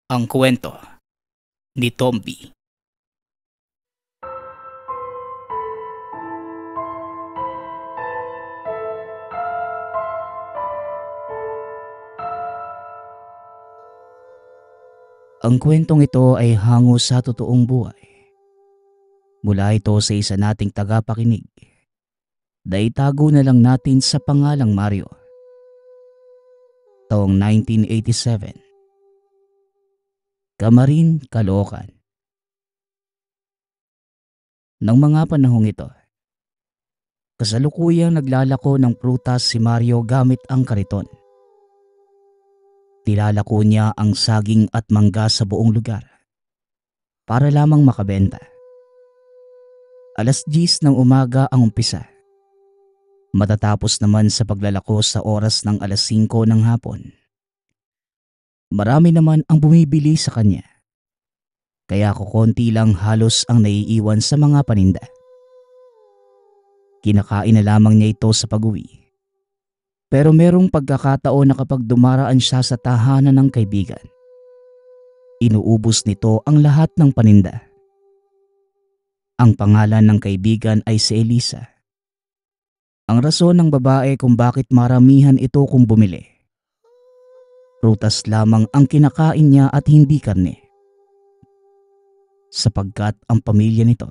Ang kwento ni Tomby. Ang kwentong ito ay hango sa totoong buhay. Mula ito sa isa nating tagapakinig na itago na lang natin sa pangalang Mario. Taong 1987. Camarin, Caloocan. Nang mga panahong ito, kasalukuyang naglalako ng prutas si Mario gamit ang kariton. Nilalako niya ang saging at mangga sa buong lugar para lamang makabenta. 10:00 ng umaga ang umpisa. Matatapos naman sa paglalako sa oras ng 5:00 ng hapon. Marami naman ang bumibili sa kanya. Kaya kukonti lang halos ang naiiwan sa mga paninda. Kinakain na lamang niya ito sa pag-uwi. Pero merong pagkakataon na kapag dumaraan siya sa tahanan ng kaibigan, inuubos nito ang lahat ng paninda. Ang pangalan ng kaibigan ay si Elisa. Ang rason ng babae kung bakit maramihan ito kung bumili. Prutas lamang ang kinakain niya at hindi karne. Sapagkat ang pamilya nito,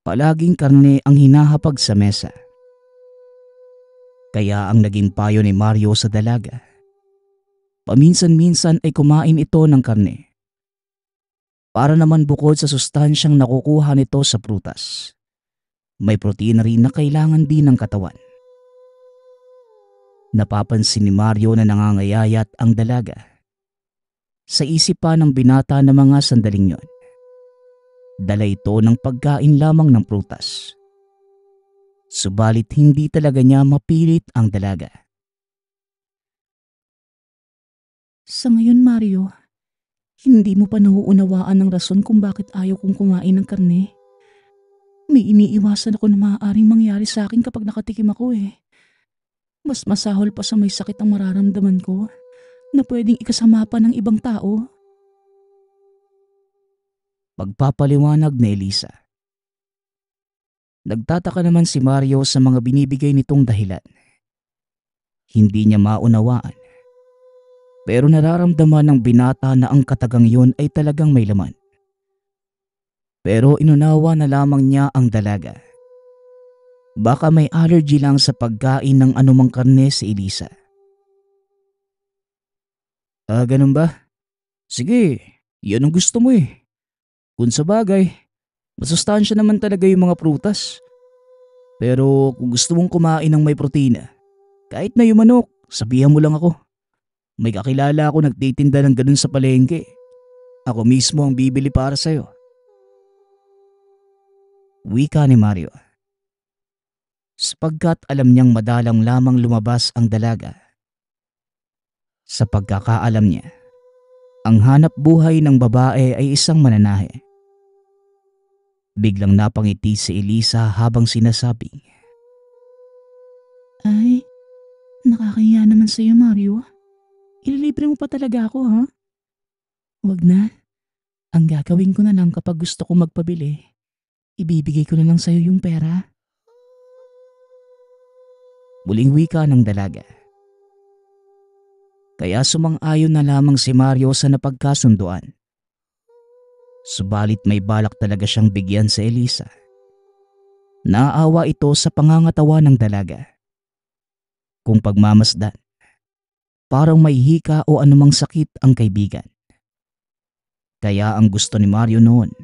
palaging karne ang hinahapag sa mesa. Kaya ang naging payo ni Mario sa dalaga, paminsan-minsan ay kumain ito ng karne. Para naman bukod sa sustansyang nakukuha nito sa prutas, may protina rin na kailangan din ng katawan. Napapansin ni Mario na nangangayayat ang dalaga. Sa isip pa ng binata na mga sandaling yon, dala ito ng pagkain lamang ng prutas. Subalit hindi talaga niya mapilit ang dalaga. Sa ngayon, Mario, hindi mo pa nauunawaan ang rason kung bakit ayaw kong kumain ng karne. May iniiwasan ako na maaaring mangyari sa akin kapag nakatikim ako eh. Mas masahol pa sa may sakit ang mararamdaman ko na pwedeng ikasama pa ng ibang tao. Pagpapaliwanag ni Elisa. Nagtataka naman si Mario sa mga binibigay nitong dahilan. Hindi niya maunawaan. Pero nararamdaman ng binata na ang katagang yun ay talagang may laman. Pero inunawa na lamang niya ang dalaga. Baka may allergy lang sa pagkain ng anumang karne si Elisa. Ganun ba? Sige, yan ang gusto mo eh. Kung sa bagay, masustansya naman talaga yung mga prutas. Pero kung gusto mong kumain ng may protina, kahit na yung manok, sabihan mo lang ako. May kakilala ako nagtitinda ng ganun sa palengke. Ako mismo ang bibili para sa'yo. Wika ni Mario. Sapagkat alam niyang madalang lamang lumabas ang dalaga. Sa pagkakaalam niya, ang hanap buhay ng babae ay isang mananahe. Biglang napangiti si Elisa habang sinasabing, Ay, nakakahiya naman sa'yo, Mario. Ililibre mo pa talaga ako, ha? Wag na. Ang gagawin ko na lang kapag gusto ko magpabili, ibibigay ko na lang sa'yo yung pera. Muling wika ng dalaga. Kaya sumang-ayon na lamang si Mario sa napagkasunduan. Subalit may balak talaga siyang bigyan sa Elisa. Naawa ito sa pangangatawa ng dalaga. Kung pagmamasdan, parang may hika o anumang sakit ang kaibigan. Kaya ang gusto ni Mario noon,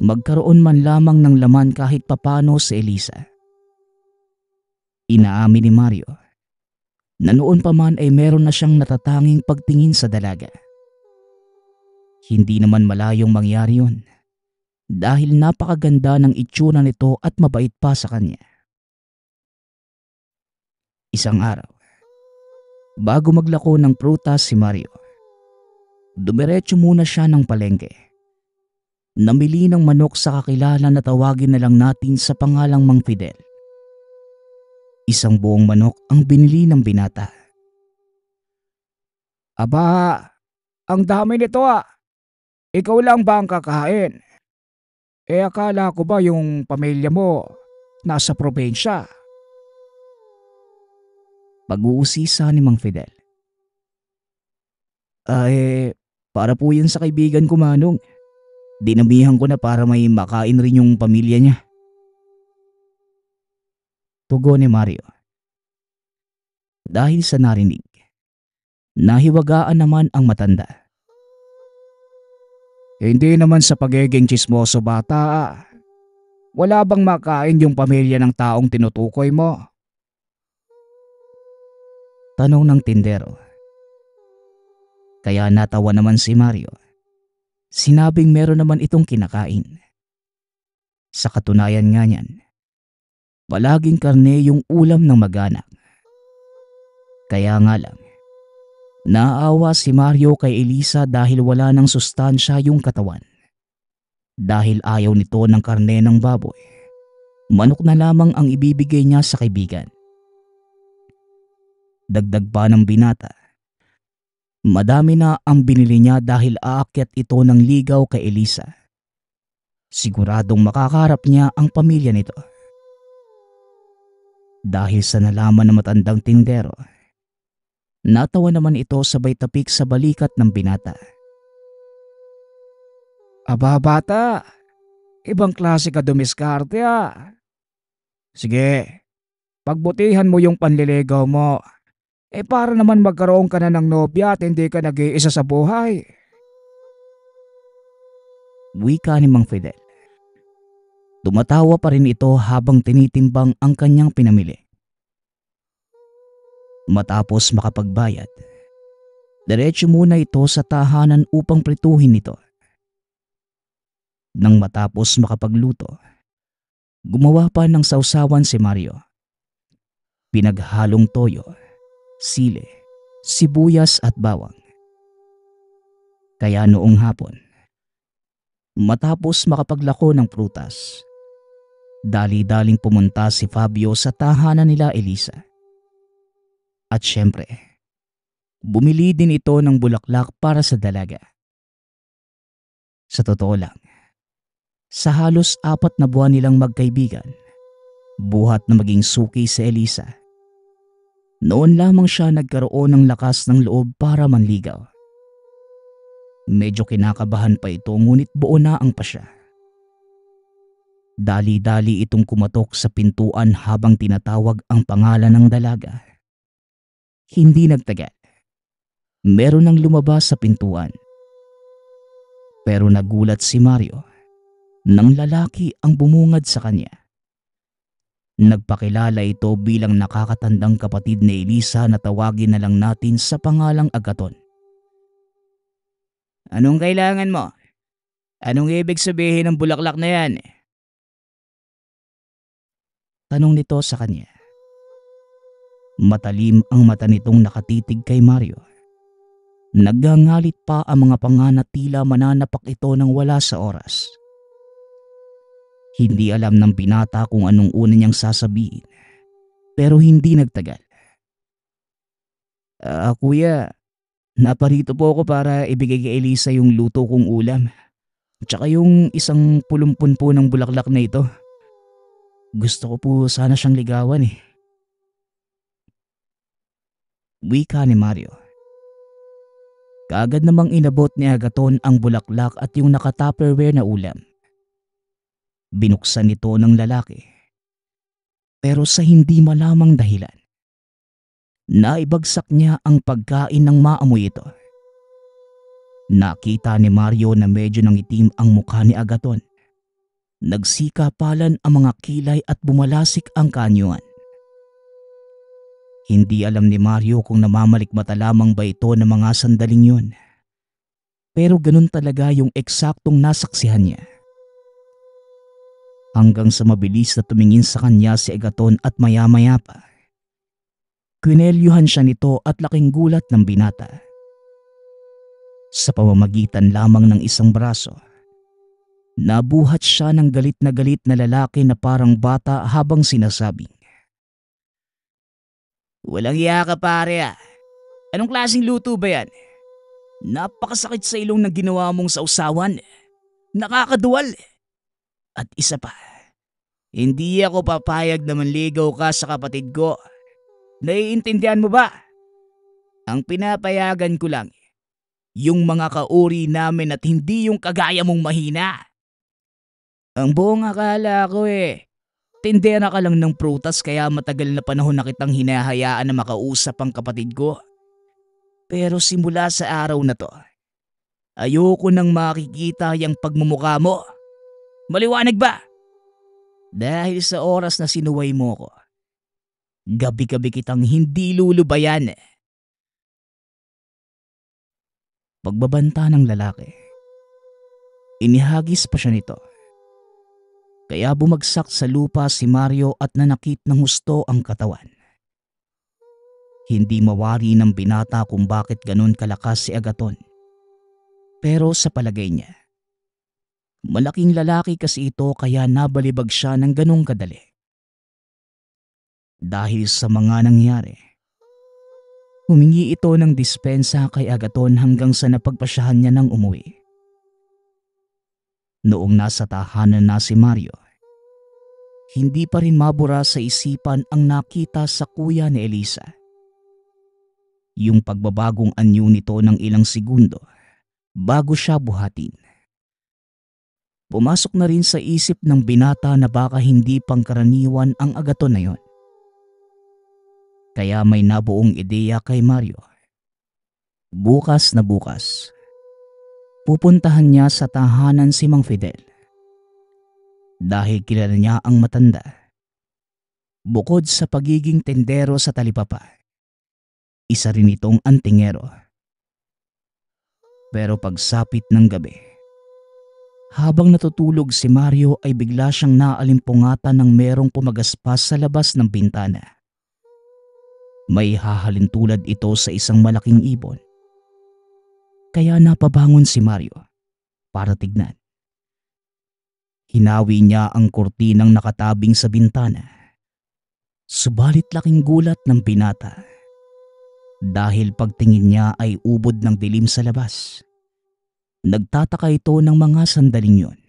magkaroon man lamang ng laman kahit papano sa Elisa. Inaamin ni Mario na noon pa man ay meron na siyang natatanging pagtingin sa dalaga. Hindi naman malayong mangyari yun dahil napakaganda ng itsura nito at mabait pa sa kanya. Isang araw, bago maglako ng prutas si Mario, dumiretso muna siya ng palengke. Namili ng manok sa kakilala na tawagin na lang natin sa pangalang Mang Fidel. Isang buong manok ang binili ng binata. Aba, Ang dami nito ah. Ikaw lang ba ang kakain? Akala ko ba yung pamilya mo nasa probinsya? Pag-uusisa ni Mang Fidel. Para po yun sa kaibigan ko Manong. Dinamihan ko na para may makain rin yung pamilya niya. Tugon ni Mario. Dahil sa narinig, nahiwagaan naman ang matanda. Hindi naman sa pagiging tsismoso bata ah. Wala bang makain yung pamilya ng taong tinutukoy mo? Tanong ng tindero. Kaya natawa naman si Mario. Sinabing meron naman itong kinakain. Sa katunayan nga niyan, palaging karne yung ulam ng mag-anak. Kaya nga lang, naawa si Mario kay Elisa dahil wala ng sustansya yung katawan. Dahil ayaw nito ng karne ng baboy, manok na lamang ang ibibigay niya sa kaibigan. Dagdag pa ng binata, madami na ang binili niya dahil aakyat ito ng ligaw kay Elisa. Siguradong makakarap niya ang pamilya nito. Dahil sa nalaman ng matandang tindero, natawa naman ito sabay tapik sa balikat ng binata. Aba bata, ibang klase ka dumiskarte ah. Sige, pagbutihan mo yung panliligaw mo. Para naman magkaroon ka na ng nobya at hindi ka nag-iisa sa buhay. Wika ni Mang Fidel. Tumatawa pa rin ito habang tinitimbang ang kanyang pinamili. Matapos makapagbayad, diretso muna ito sa tahanan upang prituhin ito. Nang matapos makapagluto, gumawa pa ng sausawan si Mario. Pinaghalong toyo, sili, sibuyas at bawang. Kaya noong hapon, matapos makapaglako ng prutas, dali-daling pumunta si Fabio sa tahanan nila Elisa. At syempre, bumili din ito ng bulaklak para sa dalaga. Sa totoo lang, sa halos 4 na buwan nilang magkaibigan, buhat na maging suki si Elisa. Noon lamang siya nagkaroon ng lakas ng loob para manligaw. Medyo kinakabahan pa ito ngunit buo na ang pasya. Dali-dali itong kumatok sa pintuan habang tinatawag ang pangalan ng dalaga. Hindi nagtagal. Meron nang lumabas sa pintuan. Pero nagulat si Mario nang lalaki ang bumungad sa kanya. Nagpakilala ito bilang nakakatandang kapatid ni Elisa na tawagin na lang natin sa pangalang Agaton. Anong kailangan mo? Anong ibig sabihin ng bulaklak na yan? Tanong nito sa kanya. Matalim ang mata nitong nakatitig kay Mario. Nagangalit pa ang mga panga na tila mananapak ito ng wala sa oras. Hindi alam ng binata kung anong una niyang sasabihin, pero hindi nagtagal. Kuya, naparito po ako para ibigay kay Elisa yung luto kong ulam. Tsaka yung isang pulumpun po ng bulaklak na ito. Gusto ko po sana siyang ligawan eh. Wika ni Mario. Kaagad namang inabot ni Agaton ang bulaklak at yung naka-tupperware na ulam. Binuksan ito ng lalaki. Pero sa hindi malamang dahilan, naibagsak niya ang pagkain ng maamoy ito. Nakita ni Mario na medyo nangitim ang mukha ni Agaton. Nagsikapalan ang mga kilay at bumalasik ang kanyuan. Hindi alam ni Mario kung namamalikmata lamang ba ito ng mga sandaling yun. Pero ganun talaga yung eksaktong nasaksihan niya. Hanggang sa mabilis na tumingin sa kanya si Agaton at maya-maya pa, kwinelyuhan siya nito at laking gulat ng binata. Sa pamamagitan lamang ng isang braso, nabuhat siya ng galit na lalaki na parang bata habang sinasabing, "Walang iya ka pare ah. Anong klaseng luto ba yan? Napakasakit sa ilong ng ginawa mong sausawan. Nakakaduwal. At isa pa, hindi ako papayag na manligaw ka sa kapatid ko. Naiintindihan mo ba? Ang pinapayagan ko lang, yung mga kauri namin at hindi yung kagaya mong mahina. Ang buong akala ko tindera ka lang ng prutas kaya matagal na panahon na kitang hinahayaan na makausap ang kapatid ko. Pero simula sa araw na to, ayoko nang makikita yung pagmumukha mo. Maliwanag ba? Dahil sa oras na sinuway mo ko, gabi-gabi kitang hindi lulubayan. Pagbabanta ng lalaki, inihagis pa siya nito. Kaya bumagsak sa lupa si Mario at nanakit ng husto ang katawan. Hindi mawari ng binata kung bakit ganun kalakas si Agaton. Pero sa palagay niya, malaking lalaki kasi ito kaya nabalibag siya ng ganung kadali. Dahil sa mga nangyari, humingi ito ng dispensa kay Agaton hanggang sa napagpasyahan niya ng umuwi. Noong nasa tahanan na si Mario, hindi pa rin mabura sa isipan ang nakita sa kuya ni Elisa. Yung pagbabagong anyo nito ng ilang segundo bago siya buhatin. Pumasok na rin sa isip ng binata na baka hindi pangkaraniwan ang Agaton na yon. Kaya may nabuong ideya kay Mario. Bukas na bukas, pupuntahan niya sa tahanan si Mang Fidel. Dahil kilala niya ang matanda. Bukod sa pagiging tendero sa talipapa, isa rin itong antingero. Pero pagsapit ng gabi, habang natutulog si Mario ay bigla siyang naalimpungatan ng merong pumagaspas sa labas ng bintana. May hahalintulad ito sa isang malaking ibon. Kaya napabangon si Mario para tignan. Hinawi niya ang kurtinang nakatabing sa bintana. Subalit laking gulat ng binata. Dahil pagtingin niya ay ubod ng dilim sa labas. Nagtataka ito ng mga sandaling yun.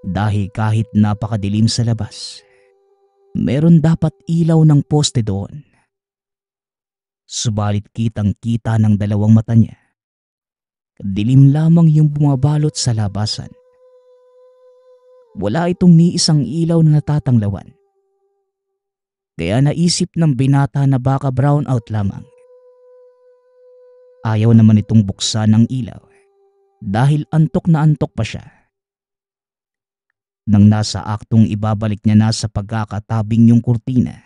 Dahil kahit napakadilim sa labas, meron dapat ilaw ng poste doon. Subalit kitang-kita ng dalawang mata niya. Dilim lamang yung bumabalot sa labasan. Wala itong ni isang ilaw na natatanglawan. Kaya naisip ng binata na baka brown out lamang. Ayaw naman itong buksan ng ilaw dahil antok na antok pa siya. Nang nasa aktong ibabalik niya na sa pagkakatabing yung kurtina,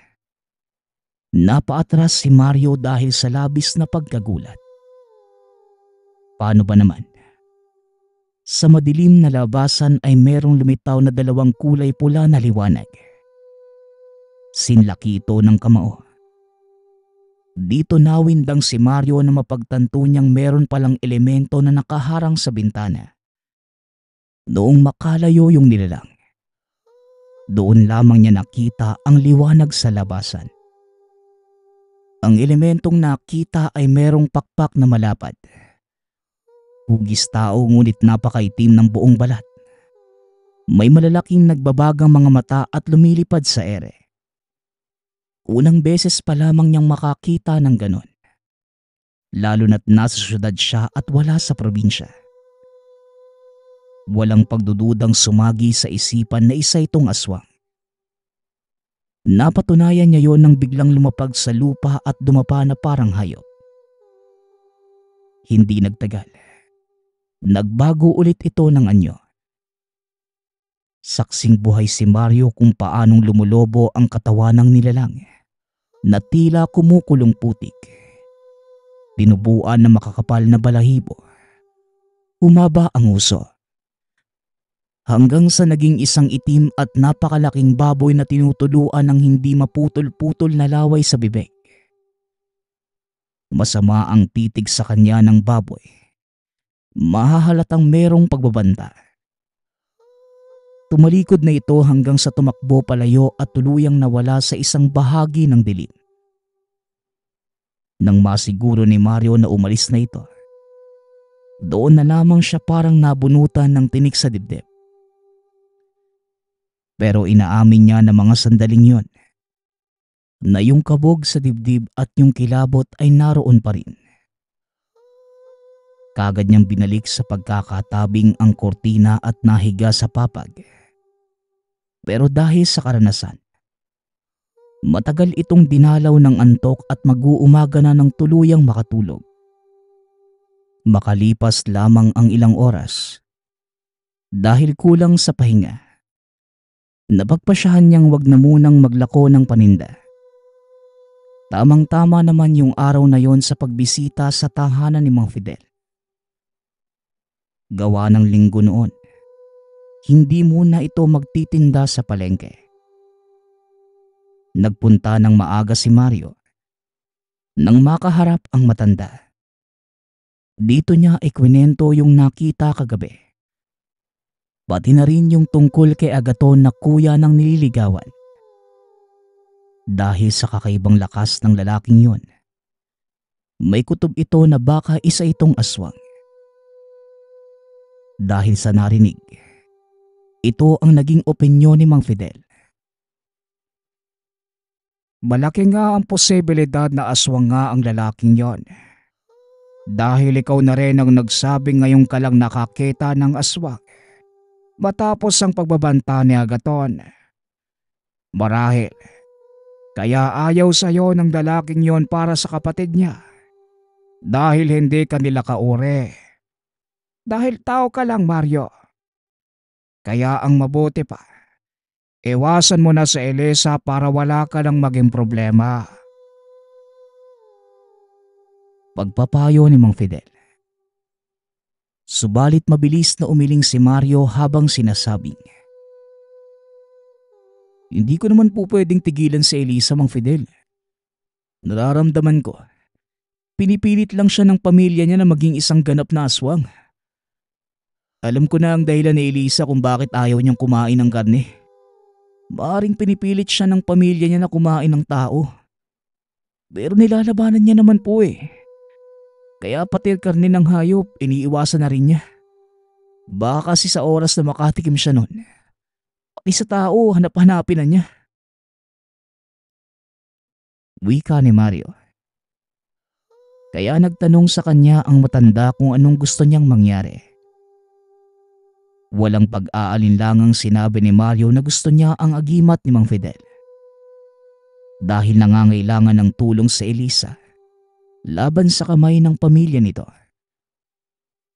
napaatras si Mario dahil sa labis na pagkagulat. Paano ba naman? Sa madilim na labasan ay merong lumitaw na dalawang kulay pula na liwanag. Sinlaki ito ng kamao. Dito nawindang si Mario na mapagtanto niyang meron palang elemento na nakaharang sa bintana. Noong makalayo yung nilalang, doon lamang niya nakita ang liwanag sa labasan. Ang elementong nakita ay merong pakpak na malapad. Hugis tao ngunit napakaitim ng buong balat. May malalaking nagbabagang mga mata at lumilipad sa ere. Unang beses pa lamang niyang makakita ng ganon. Lalo na't nasa syudad siya at wala sa probinsya. Walang pagdududang sumagi sa isipan na isa itong aswang. Napatunayan niya yon nang biglang lumapag sa lupa at dumapa na parang hayop. Hindi nagtagal. Nagbago ulit ito ng anyo. Saksing buhay si Mario kung paanong lumulobo ang katawan ng nilalang na tila kumukulong putik. Dinubuan na makakapal na balahibo. Humaba ang uso. Hanggang sa naging isang itim at napakalaking baboy na tinutuluan ng hindi maputol-putol na laway sa bibig. Masama ang titig sa kanya ng baboy. Mahahalatang merong pagbabanta. Tumalikod na ito hanggang sa tumakbo palayo at tuluyang nawala sa isang bahagi ng dilim. Nang masiguro ni Mario na umalis na ito, Doon na lamang siya parang nabunutan ng tinik sa dibdib. Pero inaamin niya na mga sandaling yon na yung kabog sa dibdib at yung kilabot ay naroon pa rin. Kagad niyang binalik sa pagkakatabing ang kortina at nahiga sa papag. Pero dahil sa karanasan, matagal itong dinalaw ng antok at mag-uumaga na ng tuluyang makatulog. Makalipas lamang ang ilang oras, dahil kulang sa pahinga, napagpasyahan niyang wag na munang maglako ng paninda. Tamang-tama naman yung araw na yon sa pagbisita sa tahanan ni Mang Fidel. Gawa ng linggo noon, hindi muna ito magtitinda sa palengke. Nagpunta ng maaga si Mario nang makaharap ang matanda. Dito niya ikwinento yung nakita kagabi. Pati na rin yung tungkol kay Agaton na kuya ng nililigawan. Dahil sa kakaibang lakas ng lalaking yon, may kutob ito na baka isa itong aswang. Dahil sa narinig, ito ang naging opinyon ni Mang Fidel. Malaki nga ang posibilidad na aswang nga ang lalaking yon. Dahil ikaw na rin ang nagsabi ngayong ka lang nakakita ng aswang matapos ang pagbabanta ni Agaton. Marahil, kaya ayaw sa'yo ng lalaking yon para sa kapatid niya. Dahil hindi ka nila kaure. Dahil tao ka lang, Mario. Kaya ang mabuti pa, iwasan mo na sa Elisa para wala ka lang maging problema. Pagpapayo ni Mang Fidel. Subalit mabilis na umiling si Mario habang sinasabing, hindi ko naman po pwedeng tigilan si Elisa, Mang Fidel. Nararamdaman ko, pinipilit lang siya ng pamilya niya na maging isang ganap na aswang. Alam ko na ang dahilan ni Elisa kung bakit ayaw niyang kumain ng karne. Maaring pinipilit siya ng pamilya niya na kumain ng tao. Pero nilalabanan niya naman po eh. Kaya pati karne ng hayop, iniiwasan na rin niya. Baka kasi sa oras na makatikim siya nun, pati sa tao, hanap-hanapin na niya. Wika ni Mario. Kaya nagtanong sa kanya ang matanda kung anong gusto niyang mangyari. Walang pag-aalinlangang sinabi ni Mario na gusto niya ang agimat ni Mang Fidel. Dahil nangangailangan ng tulong si Elisa laban sa kamay ng pamilya nito.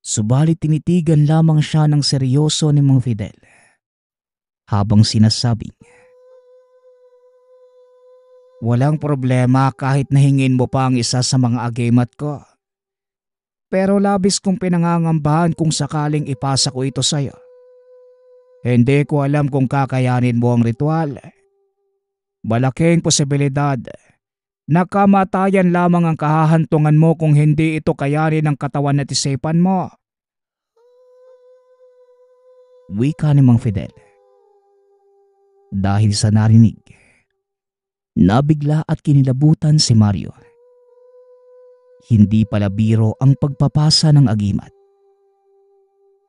Subalit tinitigan lamang siya ng seryoso ni Mang Fidel habang sinasabing, walang problema kahit nahingin mo pa ang isa sa mga agimat ko. Pero labis kong pinangangambahan kung sakaling ipasa ko ito sa'yo. Hindi ko alam kung kakayanin mo ang ritual. Malaking posibilidad na kamatayan lamang ang kahahantungan mo kung hindi ito kayanin ng katawan at isipan mo. Wika ni Mang Fidel. Dahil sa narinig, nabigla at kinilabutan si Mario. Hindi pala biro ang pagpapasa ng agimat.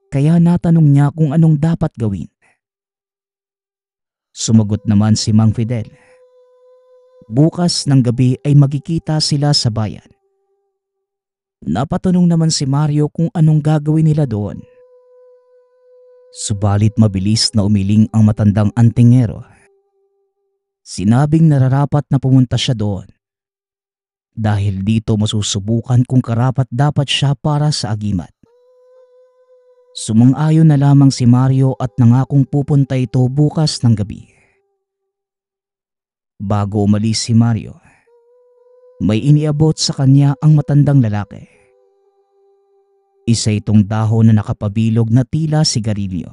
Kaya natanong niya kung anong dapat gawin. Sumagot naman si Mang Fidel. Bukas ng gabi ay magkikita sila sa bayan. Napatanong naman si Mario kung anong gagawin nila doon. Subalit mabilis na umiling ang matandang antingero. Sinabing nararapat na pumunta siya doon. Dahil dito masusubukan kung karapat-dapat siya para sa agimat. Sumang-ayon na lamang si Mario at nangakong pupunta ito bukas ng gabi. Bago umalis si Mario, may iniabot sa kanya ang matandang lalaki. Isa itong dahon na nakapabilog na tila sigarilyo.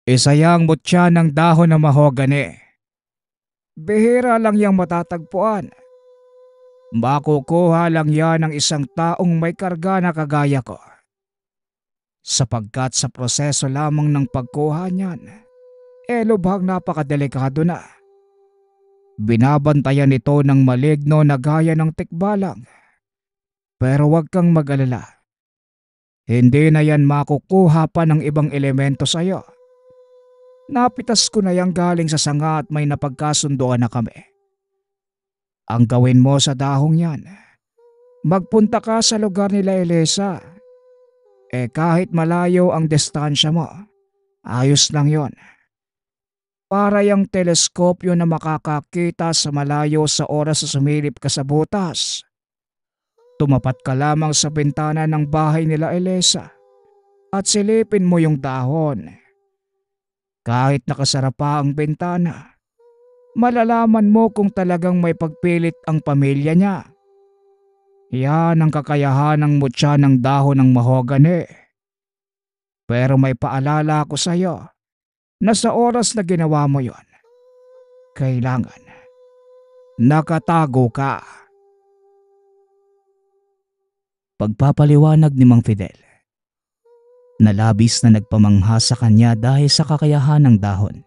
Isa yang mutya ng dahon na mahogani. Bihira lang yang matatagpuan. Makukuha lang yan ng isang taong may karga na kagaya ko. Sapagkat sa proseso lamang ng pagkuha niyan, lubhang napakadelikado na. Binabantayan ito ng maligno na gaya ng tikbalang. Pero huwag kang mag-alala. Hindi na yan makukuha pa ng ibang elemento sa'yo. Napitas ko na yan galing sa sanga at may napagkasunduan na kami. Ang gawin mo sa dahong yan, magpunta ka sa lugar nila Elisa. Kahit malayo ang distansya mo, ayos lang yon. Para yung teleskopyo na makakakita sa malayo sa oras na sumilip ka sa butas. Tumapat ka lamang sa bintana ng bahay nila Elisa at silipin mo yung dahon. Kahit nakasara pa ang bintana, malalaman mo kung talagang may pagpilit ang pamilya niya. Yan ang kakayahan ng mutya ng dahon ng mahogany. Pero may paalala ako sa iyo na sa oras na ginawa mo yon, kailangan nakatago ka. Pagpapaliwanag ni Mang Fidel, na labis na nagpamangha sa kanya dahil sa kakayahan ng dahon.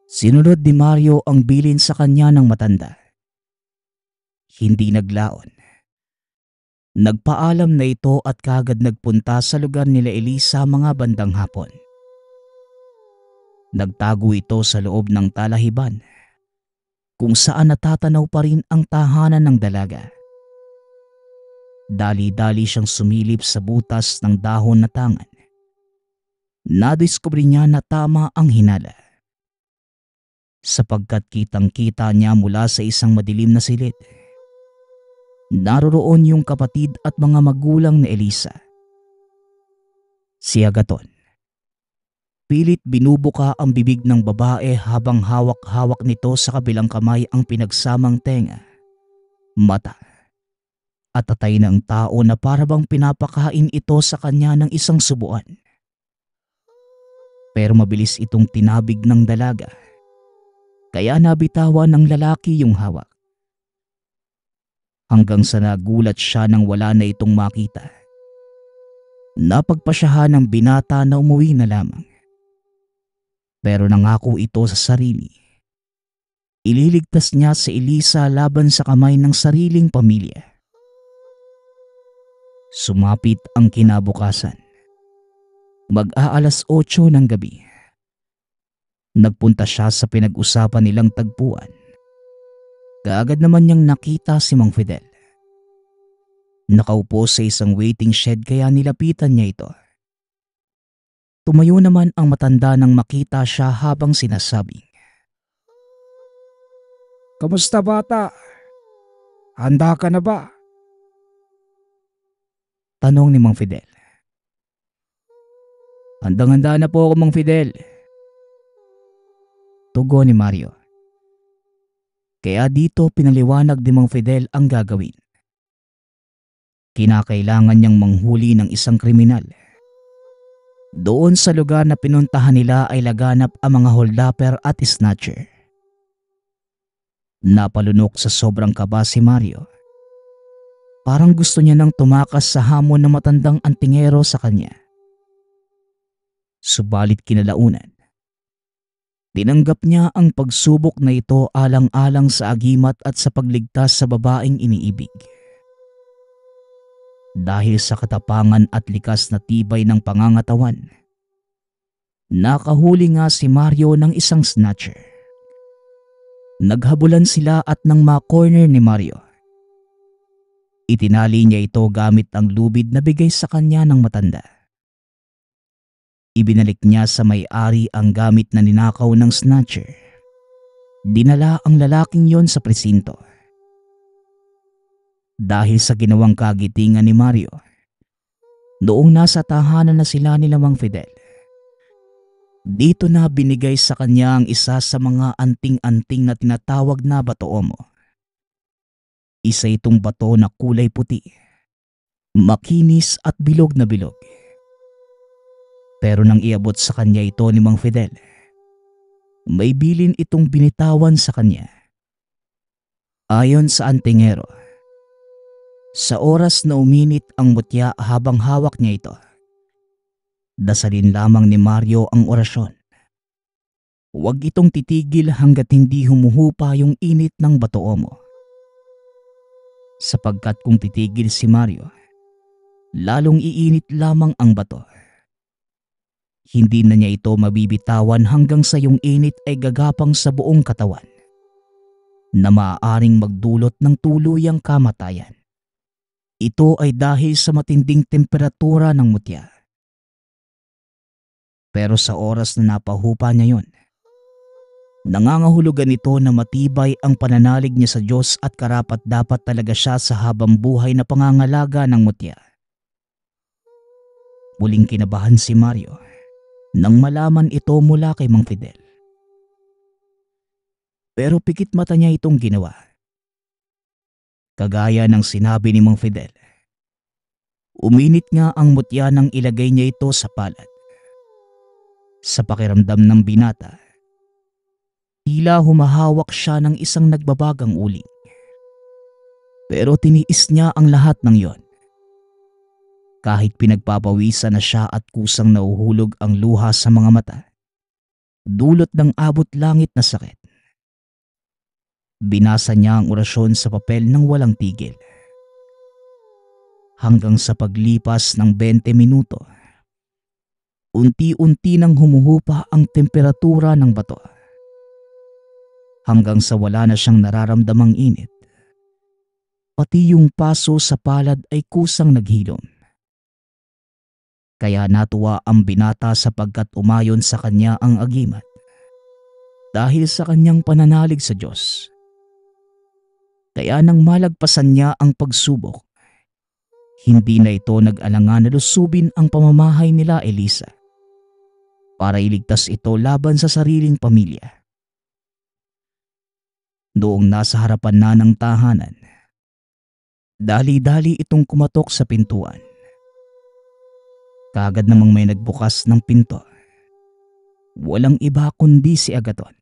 Sinunod ni Mario ang bilin sa kanya ng matanda. Hindi naglaon. Nagpaalam na ito at kagad nagpunta sa lugar nila Elisa mga bandang hapon. Nagtago ito sa loob ng talahiban, kung saan natatanaw pa rin ang tahanan ng dalaga. Dali-dali siyang sumilip sa butas ng dahon na tangan. Nadiskubre niya na tama ang hinala, sapagkat kitang-kita niya mula sa isang madilim na silid. Naroroon yung kapatid at mga magulang ni Elisa. Si Agaton. Pilit binubuka ang bibig ng babae habang hawak-hawak nito sa kabilang kamay ang pinagsamang tenga, mata, at tatay ng tao na parabang pinapakain ito sa kanya ng isang subuan. Pero mabilis itong tinabig ng dalaga, kaya nabitawan ng lalaki yung hawak. Hanggang sa nagulat siya nang wala na itong makita. Napagpasyahan ng binata na umuwi na lamang. Pero nangako ito sa sarili. Ililigtas niya si Elisa laban sa kamay ng sariling pamilya. Sumapit ang kinabukasan. Mag-aalas 8 ng gabi. Nagpunta siya sa pinag-usapan nilang tagpuan. Kaagad naman niyang nakita si Mang Fidel. Nakaupo sa isang waiting shed kaya nilapitan niya ito. Tumayo naman ang matanda nang makita siya habang sinasabing, "Kamusta bata? Handa ka na ba?" Tanong ni Mang Fidel. "Handang-handa na po ako, Mang Fidel." Tugon ni Mario. Kaya dito pinaliwanag ni Mang Fidel ang gagawin. Kinakailangan niyang manghuli ng isang kriminal. Doon sa lugar na pinuntahan nila ay laganap ang mga holdapper at snatcher. Napalunok sa sobrang kaba si Mario. Parang gusto niya nang tumakas sa hamon ng matandang antingero sa kanya. Subalit kinalaunan, tinanggap niya ang pagsubok na ito alang-alang sa agimat at sa pagligtas sa babaeng iniibig. Dahil sa katapangan at likas na tibay ng pangangatawan, nakahuli nga si Mario ng isang snatcher. Naghabulan sila at nang ma-corner ni Mario, itinali niya ito gamit ang lubid na bigay sa kanya ng matanda. Ibinalik niya sa may-ari ang gamit na ninakaw ng snatcher. Dinala ang lalaking yon sa presinto. Dahil sa ginawang kagitingan ni Mario, noong nasa tahanan na sila nila Mang Fidel, dito na binigay sa kanya ang isa sa mga anting-anting na tinatawag na batoomo. Isa itong bato na kulay puti, makinis at bilog na bilog. Pero nang iabot sa kanya ito ni Mang Fidel, may bilin itong binitawan sa kanya. Ayon sa antingero, sa oras na uminit ang mutya habang hawak niya ito, dasalin lamang ni Mario ang orasyon. Huwag itong titigil hanggat hindi humuhupa yung init ng batoomo. sapagkat kung titigil si Mario, lalong iinit lamang ang bato. Hindi na niya ito mabibitawan hanggang sa yung init ay gagapang sa buong katawan na maaaring magdulot ng tuluyang kamatayan. Ito ay dahil sa matinding temperatura ng mutya. Pero sa oras na napahupa niya yon, nangangahulugan ito na matibay ang pananalig niya sa Diyos at karapat-dapat talaga siya sa habang buhay na pangangalaga ng mutya. Muling kinabahan si Mario nang malaman ito mula kay Mang Fidel. Pero pikit mata niya itong ginawa. Kagaya ng sinabi ni Mang Fidel, uminit nga ang mutya nang ilagay niya ito sa palad. Sa pakiramdam ng binata, tila humahawak siya ng isang nagbabagang uling. Pero tiniis niya ang lahat ng yon. Kahit pinagpapawisan na siya at kusang nauhulog ang luha sa mga mata, dulot ng abot langit na sakit. Binasa niya ang orasyon sa papel ng walang tigil. Hanggang sa paglipas ng 20 minuto, unti-unti nang humuhupa ang temperatura ng bato. Hanggang sa wala na siyang nararamdamang init, pati yung paso sa palad ay kusang naghilom. Kaya natuwa ang binata sapagkat umayon sa kanya ang agimat dahil sa kanyang pananalig sa Diyos. Kaya nang malagpasan niya ang pagsubok, hindi na ito nag-alangan na lusubin ang pamamahay nila Elisa para iligtas ito laban sa sariling pamilya. Noong nasa harapan na ng tahanan, dali-dali itong kumatok sa pintuan. Kaagad namang may nagbukas ng pinto. Walang iba kundi si Agaton.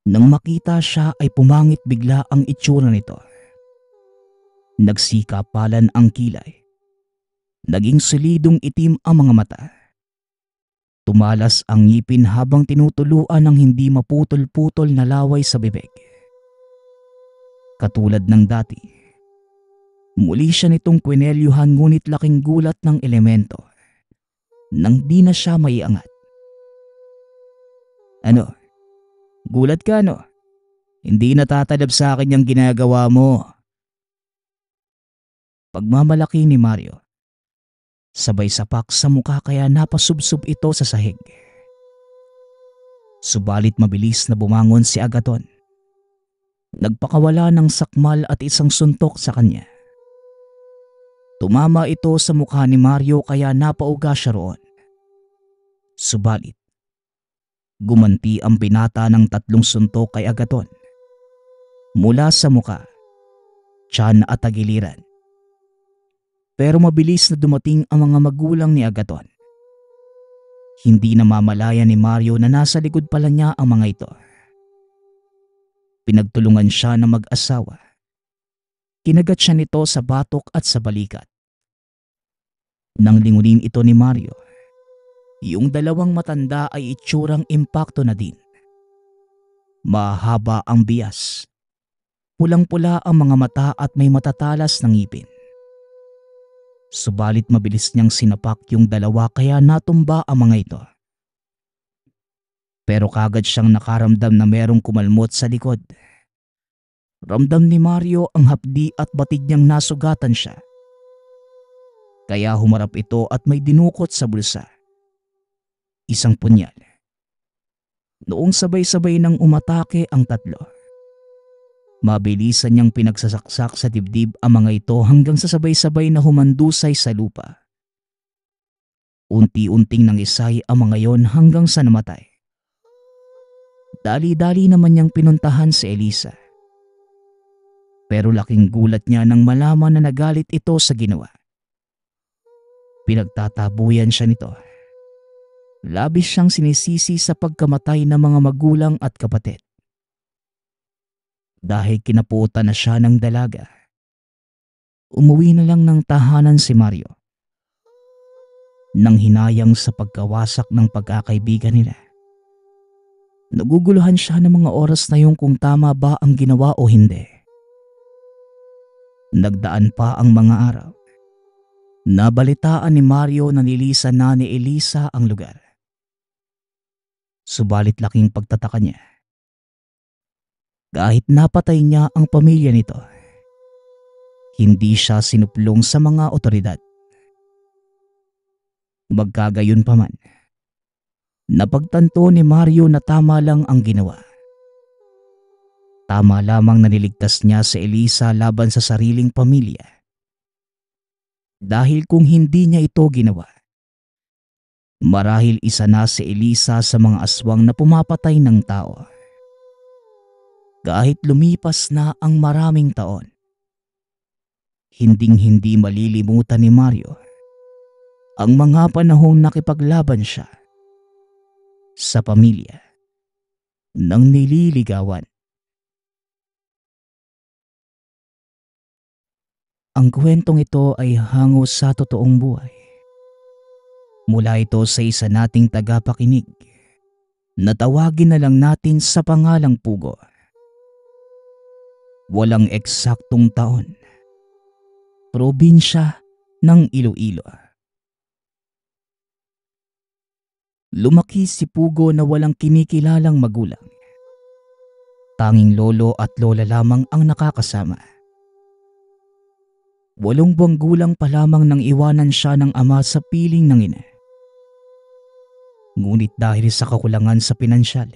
Nang makita siya ay pumangit bigla ang itsura nito. Nagsikapalan ang kilay. Naging solidong itim ang mga mata. Tumalas ang ngipin habang tinutuluan ng hindi maputol-putol na laway sa bibig. Katulad ng dati, muli siya nitong kwinelyuhan ngunit laking gulat ng elemento nang di na siya maiangat. Ano? Gulat ka no? Hindi natatalab sa akin yung ginagawa mo. Pagmamalaki ni Mario, sabay sapak sa mukha kaya napasubsob ito sa sahig. Subalit mabilis na bumangon si Agaton. Nagpakawala ng sakmal at isang suntok sa kanya. Tumama ito sa mukha ni Mario kaya napauga siya roon. Subalit, gumanti ang binata ng 3 suntok kay Agaton. Mula sa mukha, tiyan at tagiliran. Pero mabilis na dumating ang mga magulang ni Agaton. Hindi na mamalaya ni Mario na nasa likod pala niya ang mga ito. Pinagtulungan siya ng mag-asawa. Kinagat siya nito sa batok at sa balikat. Nang lingunin ito ni Mario, yung dalawang matanda ay itsurang impakto na din. Mahaba ang bias. Pulang-pula ang mga mata at may matatalas na ngipin. Subalit mabilis niyang sinapak yung dalawa kaya natumba ang mga ito. Pero kagad siyang nakaramdam na merong kumalmot sa likod. Ramdam ni Mario ang hapdi at batid niyang nasugatan siya. Kaya humarap ito at may dinukot sa bulsa. Isang punyal. Noong sabay-sabay nang umatake ang 3, mabilisan niyang pinagsasaksak sa dibdib ang mga ito hanggang sa sabay-sabay na humandusay sa lupa. Unti-unting nangisay ang mga yon hanggang sa namatay. Dali-dali naman niyang pinuntahan si Elisa. Pero laking gulat niya nang malaman na nagalit ito sa ginawa. Pinagtatabuyan siya nito. Labis siyang sinisisi sa pagkamatay ng mga magulang at kapatid. Dahil kinaputan na siya ng dalaga, umuwi na lang ng tahanan si Mario. Nang hinayang sa pagkawasak ng pagkakaibigan nila, naguguluhan siya ng mga oras na yung kung tama ba ang ginawa o hindi. Nagdaan pa ang mga araw. Nabalitaan ni Mario na nilisan na ni Elisa ang lugar. Subalit laking pagtataka niya. Kahit napatay niya ang pamilya nito, hindi siya sinuplong sa mga otoridad. Magkagayon pa man, napagtanto ni Mario na tama lang ang ginawa. Tama lamang na niligtas niya si Elisa laban sa sariling pamilya. Dahil kung hindi niya ito ginawa, marahil isa na si Elisa sa mga aswang na pumapatay ng tao. Kahit lumipas na ang maraming taon, hinding-hindi malilimutan ni Mario ang mga panahong nakipaglaban siya sa pamilya ng nililigawan. Ang kwentong ito ay hango sa totoong buhay. Mula ito sa isa nating tagapakinig na tawagin na lang natin sa pangalang Pugo. Walang eksaktong taon. Probinsya ng Iloilo. Lumaki si Pugo na walang kinikilalang magulang. Tanging lolo at lola lamang ang nakakasama. 8 buwang gulang pa lamang nang iwanan siya ng ama sa piling ng ina. Ngunit dahil sa kakulangan sa pinansyal,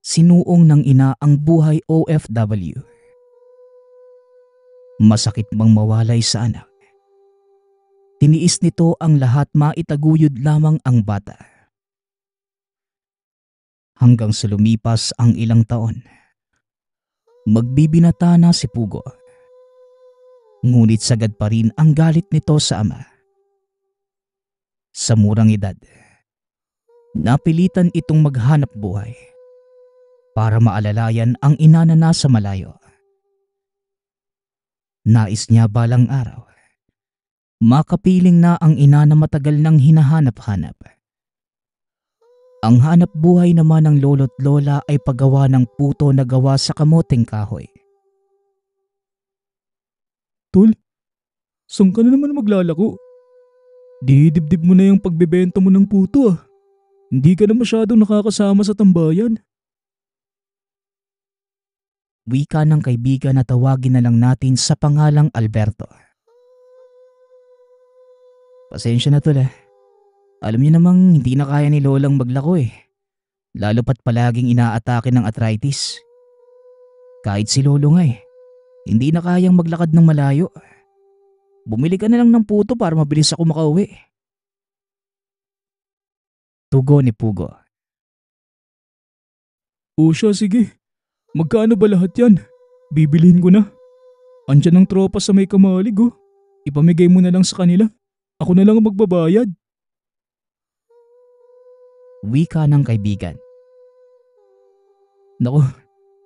sinuong ng ina ang buhay OFW. Masakit mang mawalay sa anak. Tiniis nito ang lahat, maitaguyod lamang ang bata. Hanggang sa lumipas ang ilang taon, magbibinata na si Pugo. Ngunit sagad pa rin ang galit nito sa ama. Sa murang edad, napilitan itong maghanap buhay para maalalayan ang ina na nasa malayo. Nais niya balang araw, makapiling na ang ina na matagal nang hinahanap-hanap. Ang hanap buhay naman ng lolo't lola ay paggawa ng puto na gawa sa kamoteng kahoy. Tol, saan ka na naman maglalako? Dinidibdib mo na yung pagbebenta mo ng puto ah. Hindi ka na masyadong nakakasama sa tambayan. Wika ng kaibigan na tawagin na lang natin sa pangalang Alberto. Pasensya na tol ah. Alam niyo namang hindi na kaya ni lolang maglako eh. Lalo pat palaging inaatake ng arthritis. Kahit si lolo nga eh, hindi na kayang maglakad ng malayo. Bumili ka na lang ng puto para mabilis ako makauwi. Tugon ni Pugo. O siya, sige. Magkano ba lahat yan? Bibilhin ko na. Andiyan ang tropa sa may kamalig oh. Ipamigay mo na lang sa kanila. Ako na lang ang magbabayad. Wika ng kaibigan. Naku,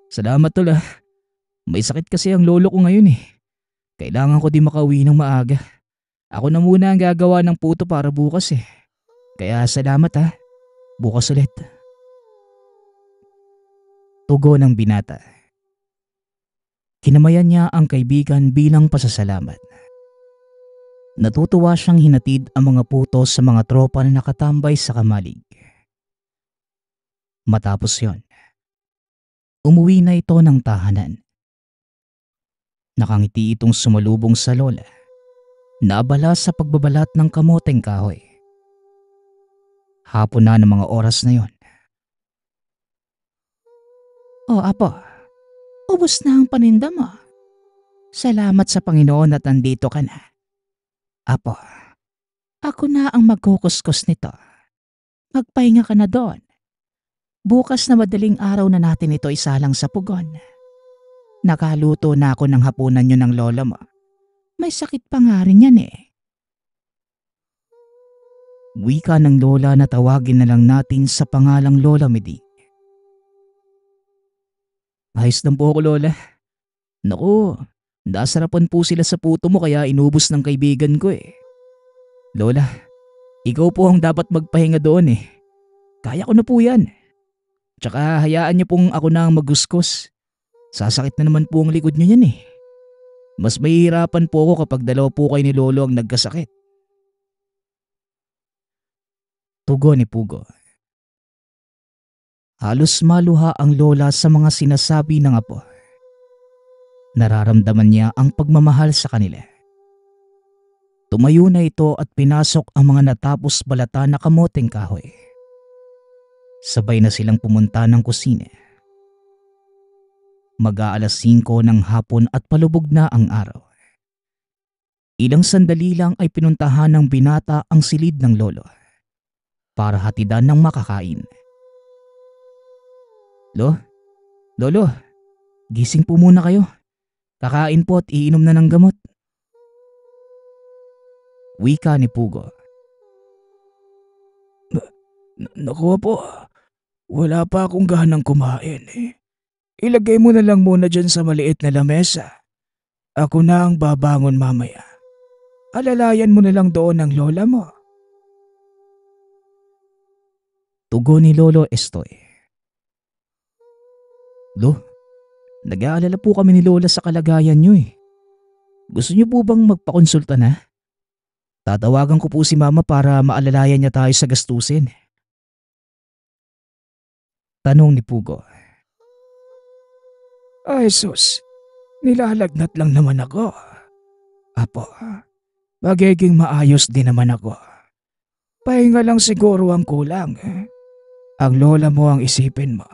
salamat tol ah. May sakit kasi ang lolo ko ngayon eh. Kailangan ko din makauwi ng maaga. Ako na muna ang gagawa ng puto para bukas eh. Kaya salamat ha. Bukas ulit. Tugon ng binata. Kinamayan niya ang kaibigan bilang pasasalamat. Natutuwa siyang hinatid ang mga puto sa mga tropa na nakatambay sa kamalig. Matapos yon, umuwi na ito ng tahanan. Nakangiti itong sumalubong sa lola, naabala sa pagbabalat ng kamoteng kahoy. Hapon na ng mga oras na yon. O apo, ubos na ang paninda mo. Salamat sa Panginoon at nandito ka na. Apo, ako na ang magkukuskus nito. Magpahinga ka na doon. Bukas na madaling araw na natin ito isalang sa pugon. Nakaluto na ako ng hapunan nyo ng lola mo. May sakit pa nga rin yan eh. Wika ng lola na tawagin na lang natin sa pangalang Lola Medi. Ayos lang po ako lola. Naku, nasarapan po sila sa puto mo kaya inubos ng kaibigan ko eh. Lola, ikaw po ang dapat magpahinga doon eh. Kaya ko na po yan. Tsaka hayaan niyo pong ako na ang maguskus. Sasakit na naman po ang likod niyo yan eh. Mas mahihirapan po ako kapag dalawa po kayo ni Lolo ang nagkasakit. Tugon ni Pugo. Halos maluha ang lola sa mga sinasabi ng apo. Nararamdaman niya ang pagmamahal sa kanila. Tumayo na ito at pinasok ang mga natapos balata na kamoteng kahoy. Sabay na silang pumunta ng kusina. Mag-aalas 5 ng hapon at palubog na ang araw. Ilang sandali lang ay pinuntahan ng binata ang silid ng lolo para hatidan ng makakain. Lolo, gising po muna kayo. Kakain po at iinom na ng gamot. Wika ni Pugo. Naku po, wala pa akong gahanang kumain eh. Ilagay mo na lang muna dyan sa maliit na lamesa. Ako na ang babangon mamaya. Alalayan mo na lang doon ang lola mo. Tugon ni Lolo Estoy. Nag-aalala po kami ni Lola sa kalagayan niyo eh. Gusto niyo po bang magpakonsulta na? Tatawagan ko po si Mama para maalalayan niya tayo sa gastusin. Tanong ni Pugo. Ay sus, nilalagnat lang naman ako. Apo, magiging maayos din naman ako. Pahinga lang siguro ang kulang. Ang lola mo ang isipin mo.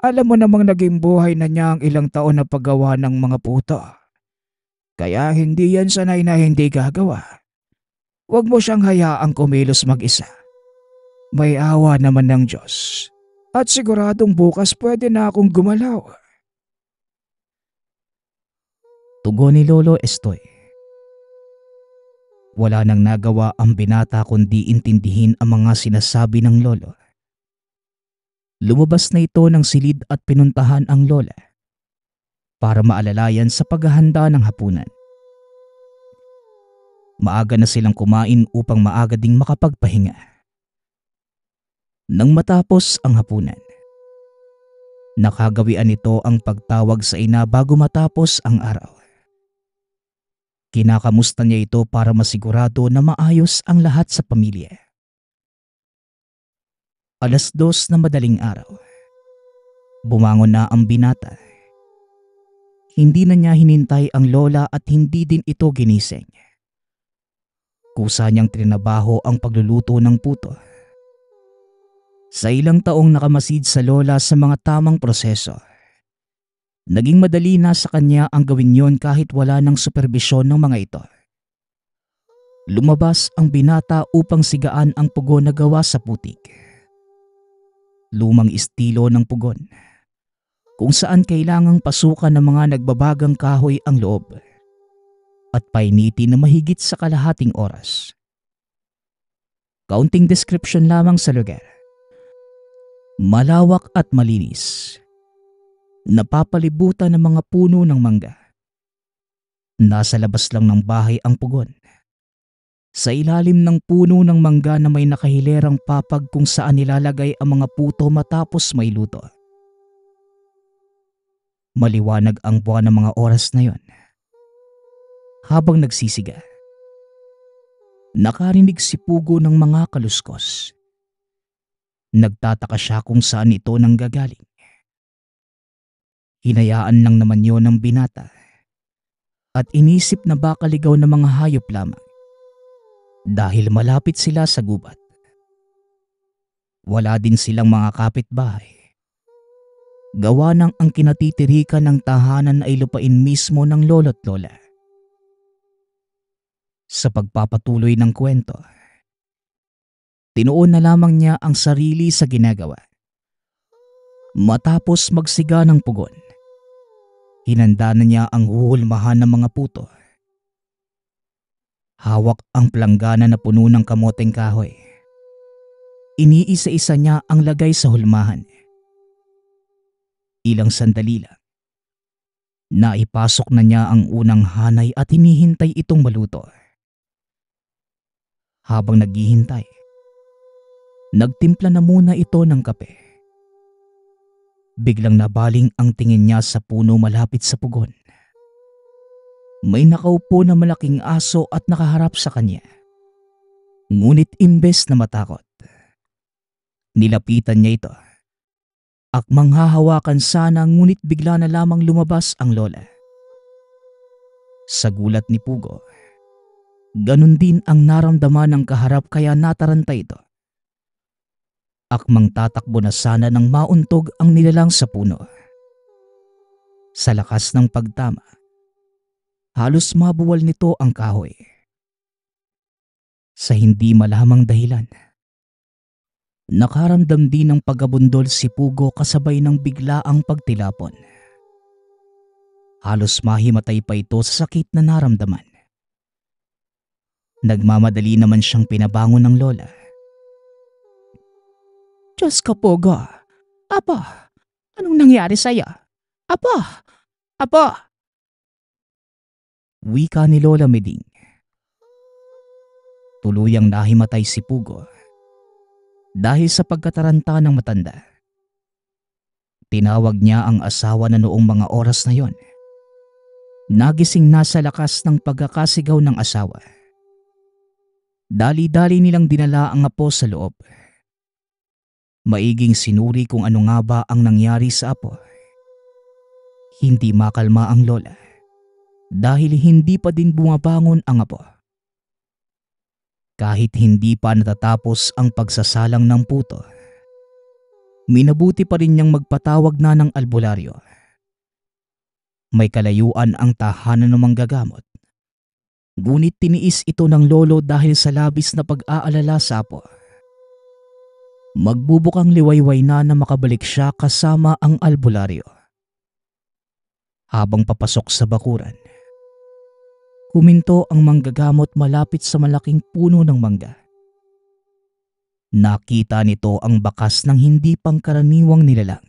Alam mo namang naging buhay na niya ang ilang taon na paggawa ng mga puto. Kaya hindi yan sanay na hindi gagawa. Huwag mo siyang hayaang kumilos mag-isa. May awa naman ng Diyos. At siguradong bukas pwede na akong gumalaw. Tugon ni Lolo Estoy. Wala nang nagawa ang binata kundi intindihin ang mga sinasabi ng lolo. Lumabas na ito ng silid at pinuntahan ang lola para maalalayan sa paghahanda ng hapunan. Maaga na silang kumain upang maaga ding makapagpahinga. Nang matapos ang hapunan, nakagawian nito ang pagtawag sa ina bago matapos ang araw. Kinakamusta niya ito para masigurado na maayos ang lahat sa pamilya. 2:00 na madaling araw. Bumangon na ang binata. Hindi na niya hinintay ang lola at hindi din ito ginising. Kusa niyang trinabaho ang pagluluto ng puto. Sa ilang taong nakamasid sa lola sa mga tamang proseso, naging madali na sa kanya ang gawin yon kahit wala ng superbisyon ng mga ito. Lumabas ang binata upang sigaan ang pugon na gawa sa putik. Lumang estilo ng pugon, kung saan kailangang pasukan ng mga nagbabagang kahoy ang loob at painitin na mahigit sa kalahating oras. Kaunting description lamang sa lugar. Malawak at malinis. Napapalibutan ng mga puno ng mangga. Nasa labas lang ng bahay ang pugon. Sa ilalim ng puno ng mangga na may nakahilerang papag kung saan nilalagay ang mga puto matapos may luto. Maliwanag ang buwan ng mga oras na yon. Habang nagsisiga, nakarinig si Pugo ng mga kaluskos. Nagtataka siya kung saan ito nanggagaling. Hinayaan lang naman yon ng binata at inisip na baka ligaw ng mga hayop lamang dahil malapit sila sa gubat. Wala din silang mga kapitbahay. Gawa ng ang kinatitirikan ng tahanan ay lupain mismo ng lolo't lola. Sa pagpapatuloy ng kwento, tinuon na lamang niya ang sarili sa ginagawa. Matapos magsiga ng pugon, hinanda na niya ang huhulmahan ng mga puto. Hawak ang planggana na puno ng kamoteng kahoy. Iniisa-isa niya ang lagay sa hulmahan. Ilang sandali lang, naipasok na niya ang unang hanay at hinihintay itong maluto. Habang naghihintay, nagtimpla na muna ito ng kape. Biglang nabaling ang tingin niya sa puno malapit sa pugon. May nakaupo na malaking aso at nakaharap sa kanya. Ngunit imbes na matakot, nilapitan niya ito. Akmang hahawakan sana ngunit bigla na lamang lumabas ang lola. Sa gulat ni Pugo, ganun din ang naramdaman ng kaharap kaya nataranta ito. Akmang tatakbo na sana nang mauntog ang nilalang sa puno. Sa lakas ng pagtama, halos mabuwal nito ang kahoy. Sa hindi malamang dahilan, nakaramdam din ng pagabundol si Pugo kasabay ng biglaang pagtilapon. Halos mahimatay pa ito sa sakit na naramdaman. Nagmamadali naman siyang pinabangon ng lola. Diyos ko, Pugo. Apo, anong nangyari sa'yo? Apo! Apo! Wika ni Lola Meding. Tuluyang nahimatay si Pugo dahil sa pagkataranta ng matanda. Tinawag niya ang asawa na noong mga oras na yon. Nagising na sa lakas ng pagkakasigaw ng asawa. Dali-dali nilang dinala ang apo sa loob. Maiging sinuri kung ano nga ba ang nangyari sa apo. Hindi makalma ang lola dahil hindi pa din bumabangon ang apo. Kahit hindi pa natatapos ang pagsasalang ng puto, minabuti pa rin niyang magpatawag na ng albularyo. May kalayuan ang tahanan ng manggagamot. Ngunit tiniis ito ng lolo dahil sa labis na pag-aalala sa apo. Magbubukang liwayway na makabalik siya kasama ang albularyo. Habang papasok sa bakuran, huminto ang manggagamot malapit sa malaking puno ng mangga. Nakita nito ang bakas ng hindi pangkaraniwang nilalang.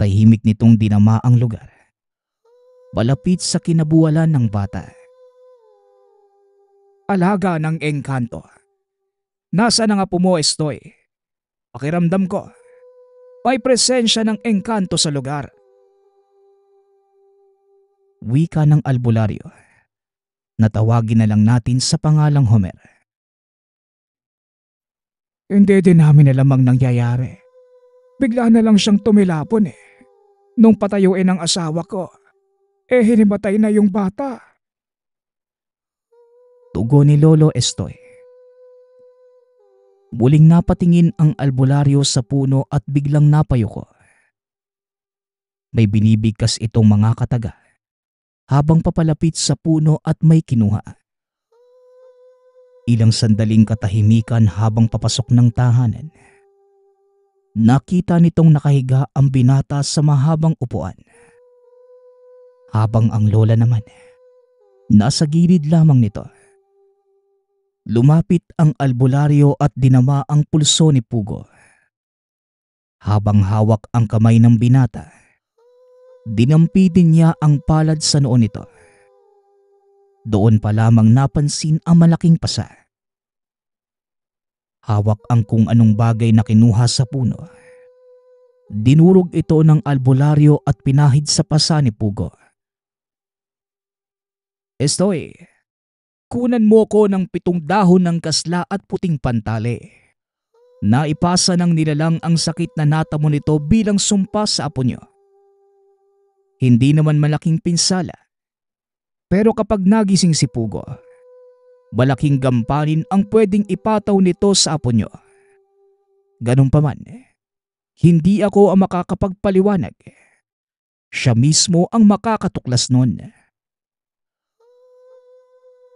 Tahimik nitong dinama ang lugar, malapit sa kinabuwalan ng bata. Alaga ng engkanto. Nasa na nga po mo, Estoy? Pakiramdam ko, may presensya ng engkanto sa lugar. Wika ng albularyo. Natawagin na lang natin sa pangalang Homer. Hindi din namin alam ang nangyayari. Bigla na lang siyang tumilapon eh. Nung patayuin ang asawa ko, hinimatay na yung bata. Tugo ni Lolo Estoy. Muling napatingin ang albularyo sa puno at biglang napayuko. May binibigkas itong mga kataga habang papalapit sa puno at may kinuha. Ilang sandaling katahimikan habang papasok ng tahanan. Nakita nitong nakahiga ang binata sa mahabang upuan. Habang ang lola naman, nasa gilid lamang nito. Lumapit ang albularyo at dinama ang pulso ni Pugo. Habang hawak ang kamay ng binata, dinampi din niya ang palad sa noo nito. Doon pa lamang napansin ang malaking pasa. Hawak ang kung anong bagay na kinuha sa puno. Dinurog ito ng albularyo at pinahid sa pasa ni Pugo. Estoy, kunan mo ko ng 7 dahon ng kasla at puting pantali. Naipasa ng nilalang ang sakit na natamo nito bilang sumpa sa apo niyo. Hindi naman malaking pinsala. Pero kapag nagising si Pugo, malaking gampanin ang pwedeng ipataw nito sa apo niyo. Ganun pa man, hindi ako ang makakapagpaliwanag. Siya mismo ang makakatuklas nun.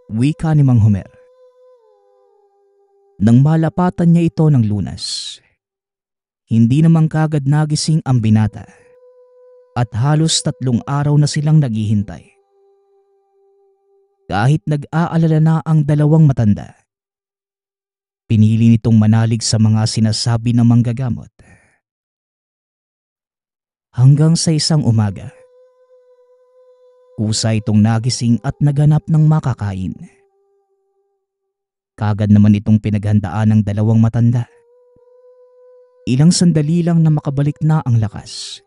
Wika ni Mang Homer. Nang malapatan niya ito ng lunas, hindi naman kagad nagising ang binata at halos 3 araw na silang naghihintay. Kahit nag-aalala na ang dalawang matanda, pinili nitong manalig sa mga sinasabi ng manggagamot. Hanggang sa isang umaga, kusa itong nagising at naghanap ng makakain. Kagad naman itong pinaghandaan ng dalawang matanda. Ilang sandali lang na makabalik na ang lakas.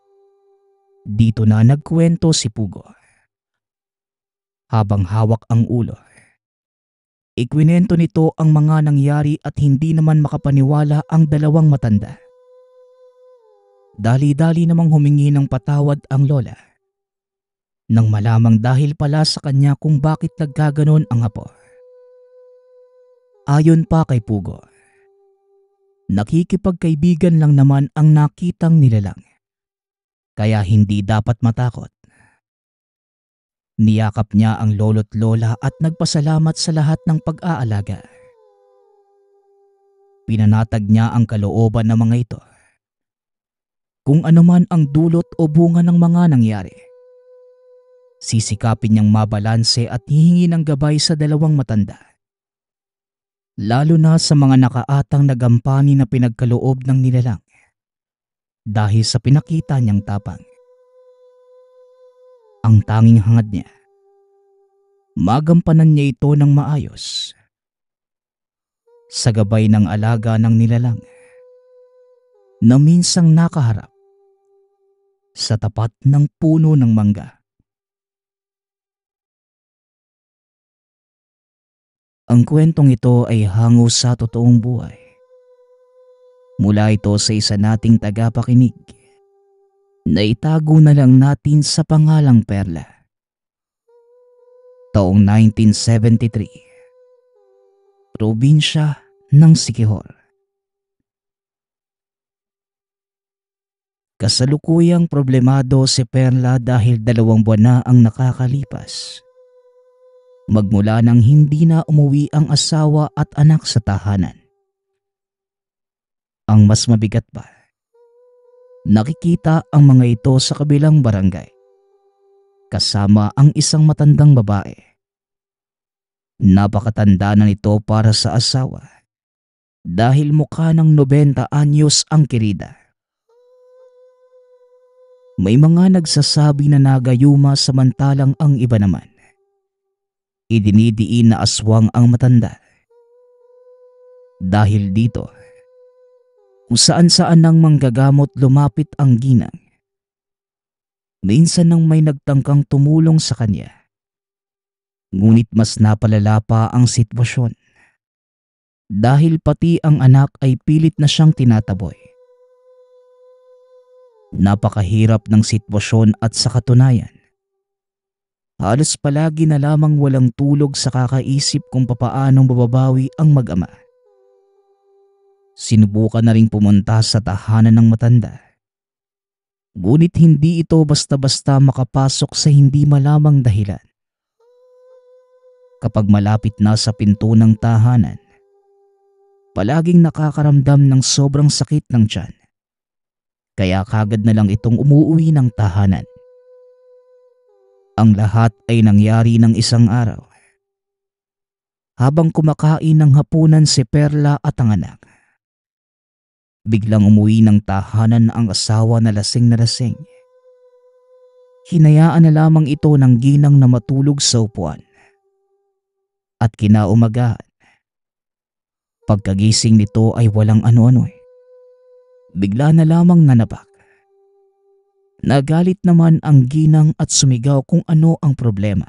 Dito na nagkwento si Pugo. Habang hawak ang ulo, ikwinento nito ang mga nangyari at hindi naman makapaniwala ang dalawang matanda. Dali-dali namang humingi ng patawad ang lola nang malamang dahil pala sa kanya kung bakit nagkaganon ang apo. Ayon pa kay Pugo, nakikipagkaibigan lang naman ang nakitang nilalang, kaya hindi dapat matakot. Niyakap niya ang lolo't lola at nagpasalamat sa lahat ng pag-aalaga. Pinanatag niya ang kalooban ng mga ito. Kung ano man ang dulot o bunga ng mga nangyari, sisikapin niyang mabalanse at hihingi ng gabay sa dalawang matanda. Lalo na sa mga nakaatang nagampani na pinagkaloob ng nilalang dahil sa pinakita niyang tapang. Ang tanging hangad niya, magampanan niya ito ng maayos. Sa gabay ng alaga ng nilalang na minsang nakaharap sa tapat ng puno ng mangga. Ang kwentong ito ay hango sa totoong buhay. Mula ito sa isa nating tagapakinig na itago na lang natin sa pangalang Perla. Taong 1973, probinsya ng Siquijor. Kasalukuyang problemado si Perla dahil 2 buwan na ang nakakalipas. Magmula nang hindi na umuwi ang asawa at anak sa tahanan. Ang mas mabigat pa, nakikita ang mga ito sa kabilang barangay, kasama ang isang matandang babae. Napakatanda na nito para sa asawa dahil mukha ng 90 anyos ang kirida. May mga nagsasabi na nagayuma samantalang ang iba naman idinidiin na aswang ang matanda. Dahil dito, kung saan-saan nang manggagamot lumapit ang ginang. Minsan nang may nagtangkang tumulong sa kanya. Ngunit mas napalala pa ang sitwasyon. Dahil pati ang anak ay pilit na siyang tinataboy. Napakahirap ng sitwasyon at sa katunayan, halos palagi na lamang walang tulog sa kakaisip kung papaanong bababawi ang mag-ama. Sinubukan na ring pumunta sa tahanan ng matanda. Ngunit hindi ito basta-basta makapasok sa hindi malamang dahilan. Kapag malapit na sa pinto ng tahanan, palaging nakakaramdam ng sobrang sakit ng tiyan. Kaya kagad na lang itong umuuwi ng tahanan. Ang lahat ay nangyari ng isang araw. Habang kumakain ng hapunan si Perla at ang anak, biglang umuwi ng tahanan ang asawa na lasing. Hinayaan na lamang ito ng ginang na matulog sa upuan. At kinaumagahan, pagkagising nito ay walang ano-ano. Bigla na lamang nanabak. Nagalit naman ang ginang at sumigaw kung ano ang problema.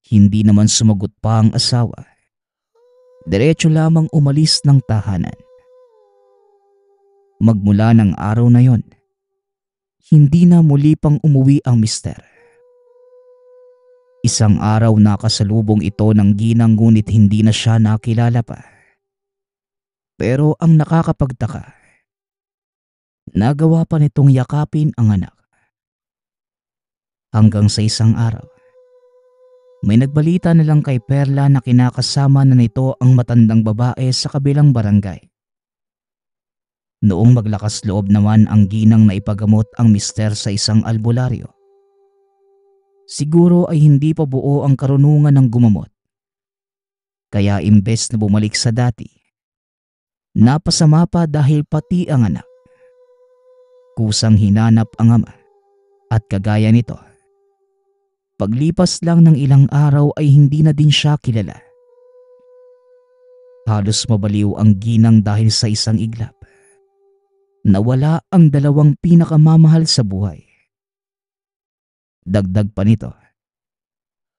Hindi naman sumagot pa ang asawa. Diretso lamang umalis ng tahanan. Magmula ng araw na yon, hindi na muli pang umuwi ang mister. Isang araw nakasalubong ito ng ginang ngunit hindi na siya nakilala pa. Pero ang nakakapagtaka, nagawa pa nitong yakapin ang anak. Hanggang sa isang araw, may nagbalita na lang kay Perla na kinakasama na nito ang matandang babae sa kabilang barangay. Noong maglakas loob naman ang ginang na ipagamot ang mister sa isang albularyo. Siguro ay hindi pa buo ang karunungan ng gumamot. Kaya imbes na bumalik sa dati, napasama pa dahil pati ang anak. Kusang hinanap ang ama at kagaya nito, paglipas lang ng ilang araw ay hindi na din siya kilala. Halos mabaliw ang ginang dahil sa isang iglap. Nawala ang 2 pinakamamahal sa buhay. Dagdag pa nito,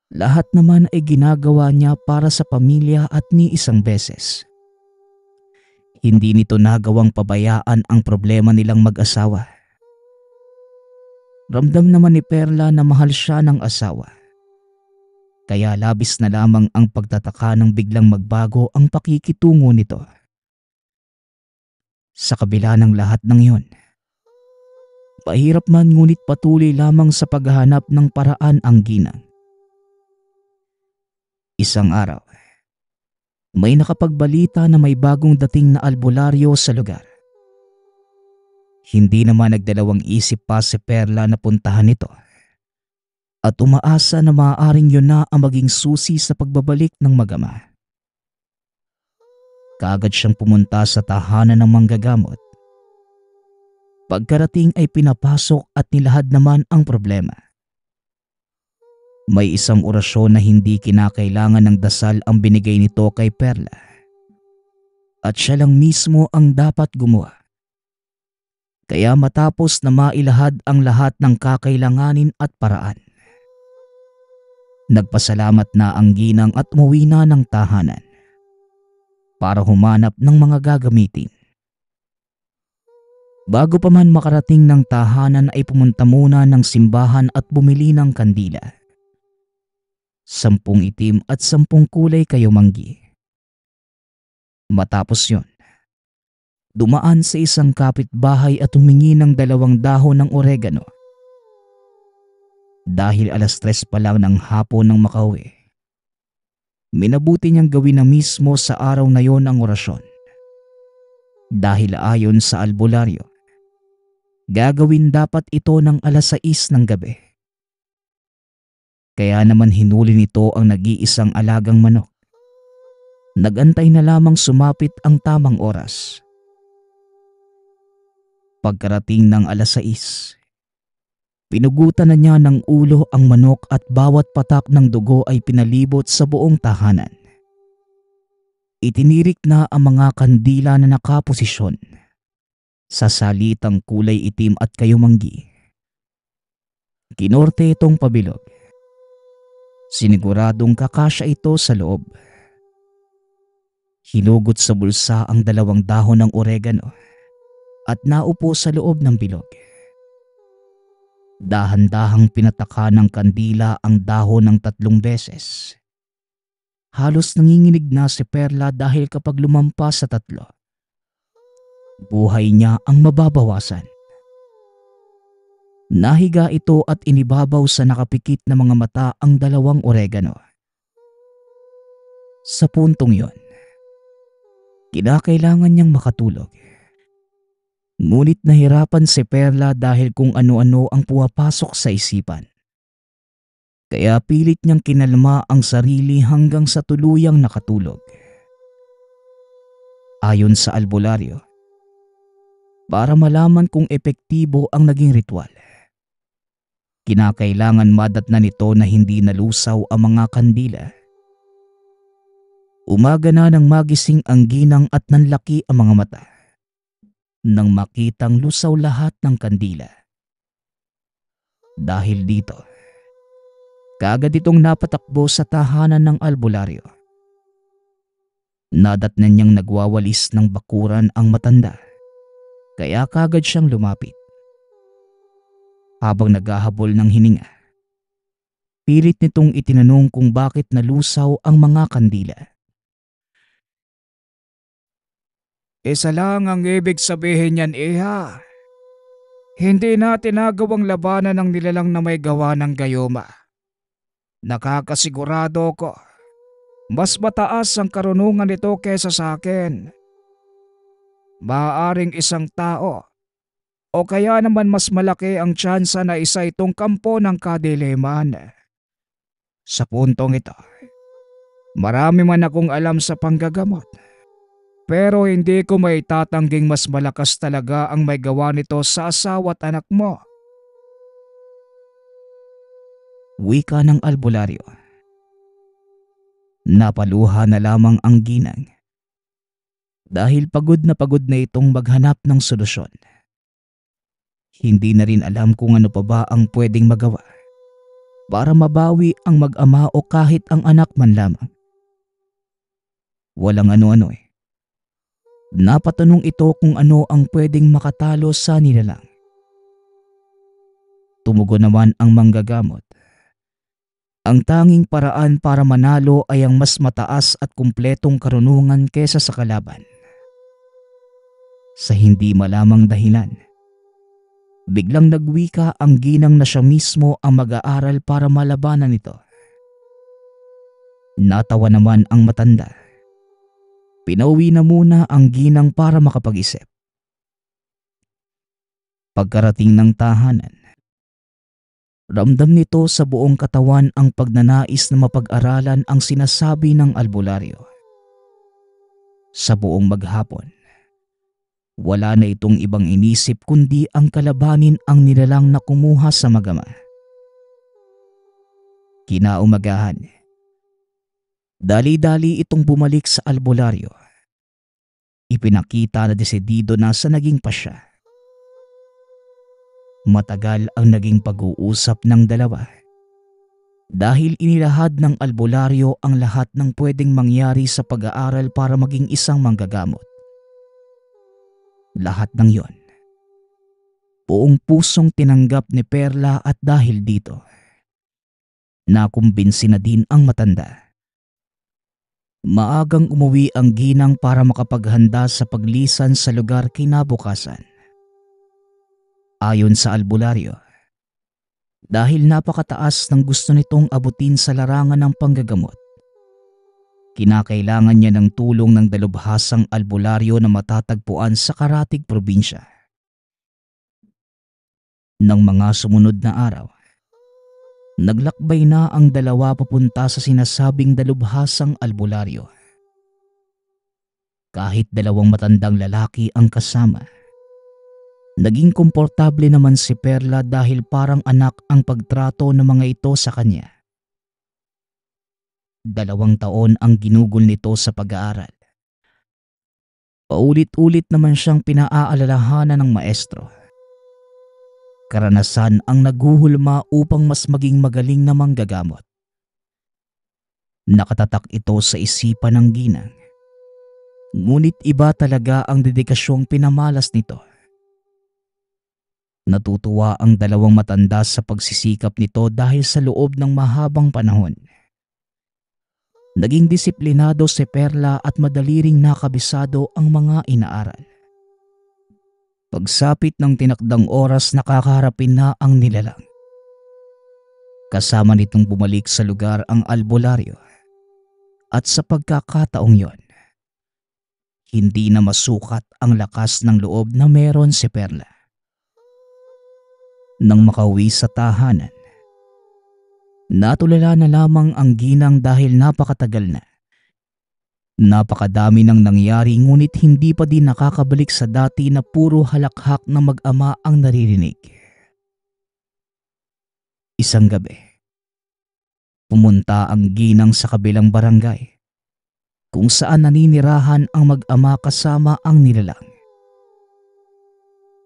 Lahat naman ay ginagawa niya para sa pamilya at ni isang beses. Hindi nito nagawang pabayaan ang problema nilang mag-asawa. Ramdam naman ni Perla na mahal siya ng asawa. Kaya labis na lamang ang pagtataka nang biglang magbago ang pakikitungo nito. Sa kabila ng lahat ng iyon, mahirap man ngunit patuloy lamang sa paghahanap ng paraan ang ginang. Isang araw, may nakapagbalita na may bagong dating na albularyo sa lugar. Hindi naman nagdalawang isip pa si Perla na puntahan ito at umaasa na maaaring yun na ang maging susi sa pagbabalik ng mag-ama. Kaagad siyang pumunta sa tahanan ng manggagamot. Pagkarating ay pinapasok at nilahad naman ang problema. May isang orasyon na hindi kinakailangan ng dasal ang binigay nito kay Perla. At siya lang mismo ang dapat gumawa. Kaya matapos na mailahad ang lahat ng kakailanganin at paraan, nagpasalamat na ang ginang at umuwi na ng tahanan para humanap ng mga gagamitin. Bago pa man makarating ng tahanan ay pumunta muna ng simbahan at bumili ng kandila. 10 itim at 10 kulay kayumanggi. Matapos yon, dumaan sa isang kapitbahay at humingi ng 2 dahon ng oregano. Dahil 3:00 pa lang ng hapon nang makauwi, minabuti niyang gawin na mismo sa araw na yon ang orasyon. Dahil ayon sa albularyo, gagawin dapat ito ng 6:00 ng gabi. Kaya naman hinuli nito ang nag-iisang alagang manok. Nagantay na lamang sumapit ang tamang oras. Pagkarating ng 6:00, pinugutan na niya ng ulo ang manok at bawat patak ng dugo ay pinalibot sa buong tahanan. Itinirik na ang mga kandila na nakaposisyon sa salitang kulay itim at kayumanggi. Kinorte itong pabilog. Siniguradong kakasya ito sa loob. Hinugot sa bulsa ang 2 dahon ng oregano at naupo sa loob ng bilog. Dahan-dahang pinataka ng kandila ang dahon ng 3 beses. Halos nanginginig na si Perla dahil kapag lumampas sa 3, buhay niya ang mababawasan. Nahiga ito at inibabaw sa nakapikit na mga mata ang 2 oregano. Sa puntong yon, kinakailangan niyang makatulog. Ngunit nahirapan si Perla dahil kung ano-ano ang pumapasok sa isipan. Kaya pilit niyang kinalma ang sarili hanggang sa tuluyang nakatulog. Ayon sa albularyo, para malaman kung epektibo ang naging ritual, kinakailangan madatnan nito na hindi nalusaw ang mga kandila. Umaga na nang magising ang ginang at nanlaki ang mga mata nang makitang lusaw lahat ng kandila. Dahil dito, kaagad itong napatakbo sa tahanan ng albularyo. Nadatnan niyang nagwawalis ng bakuran ang matanda, kaya kaagad siyang lumapit. Habang naghahabol ng hininga, pilit nitong itinanong kung bakit nalusaw ang mga kandila. Isa lang ang ibig sabihin niyan, iha. Hindi natin nagawang labanan ng nilalang na may gawa ng gayuma. Nakakasigurado ko, mas mataas ang karunungan nito kesa sa akin. Maaaring isang tao o kaya naman mas malaki ang tsansa na isa itong kampo ng kadiliman. Sa puntong ito, marami man akong alam sa panggagamot, pero hindi ko may tatangging mas malakas talaga ang may gawa nito sa asawa at anak mo. Wika ng albularyo. Napaluha na lamang ang ginang dahil pagod na itong maghanap ng solusyon. Hindi na rin alam kung ano pa ba ang pwedeng magawa. para mabawi ang mag-ama o kahit ang anak man lamang. Walang ano-ano eh. Napatanong ito kung ano ang pwedeng makatalo sa nilalang. Tumugon naman ang manggagamot. Ang tanging paraan para manalo ay ang mas mataas at kumpletong karunungan kesa sa kalaban. Sa hindi malamang dahilan, biglang nagwika ang ginang na siya mismo ang mag-aaral para malabanan ito. Natawa naman ang matanda. Pinauwi na muna ang ginang para makapag-isip. Pagkarating ng tahanan, ramdam nito sa buong katawan ang pagnanais na mapag-aralan ang sinasabi ng albularyo. Sa buong maghapon, wala na itong ibang inisip kundi ang kalabanin ang nilalang na kumuha sa magama. Kinaumagahan, dali-dali itong bumalik sa albularyo. Ipinakita na desidido na sa naging pasya. Matagal ang naging pag-uusap ng dalawa dahil inilahad ng albularyo ang lahat ng pwedeng mangyari sa pag-aaral para maging isang manggagamot. Lahat ng yon, buong pusong tinanggap ni Perla at dahil dito, nakumbinsi na din ang matanda. Maagang umuwi ang ginang para makapaghanda sa paglisan sa lugar kinabukasan. Ayon sa albularyo, dahil napakataas ng gusto nitong abutin sa larangan ng panggagamot, kinakailangan niya ng tulong ng dalubhasang albularyo na matatagpuan sa Karatig probinsya. Nang mga sumunod na araw, naglakbay na ang dalawa papunta sa sinasabing dalubhasang albularyo. Kahit dalawang matandang lalaki ang kasama, naging komportable naman si Perla dahil parang anak ang pagtrato ng mga ito sa kanya. 2 taon ang ginugol nito sa pag-aaral. Paulit-ulit naman siyang pinaaalalahanan ng maestro. Karanasan ang naghuhulma upang mas maging magaling na manggagamot. Nakatatak ito sa isipan ng ginang. Ngunit iba talaga ang dedikasyong pinamalas nito. Natutuwa ang dalawang matanda sa pagsisikap nito dahil sa loob ng mahabang panahon, naging disiplinado si Perla at madali ring nakabisado ang mga inaaral. Pagsapit ng tinakdang oras, nakakaharapin na ang nilalang. Kasama nitong bumalik sa lugar ang albularyo. At sa pagkakataong yon, hindi na masukat ang lakas ng loob na meron si Perla. Nang makauwi sa tahanan, natulala na lamang ang ginang dahil napakatagal na. Napakadami nang nangyari ngunit hindi pa din nakakabalik sa dati na puro halakhak na mag-ama ang naririnig. Isang gabi, pumunta ang ginang sa kabilang barangay kung saan naninirahan ang mag-ama kasama ang nilalang.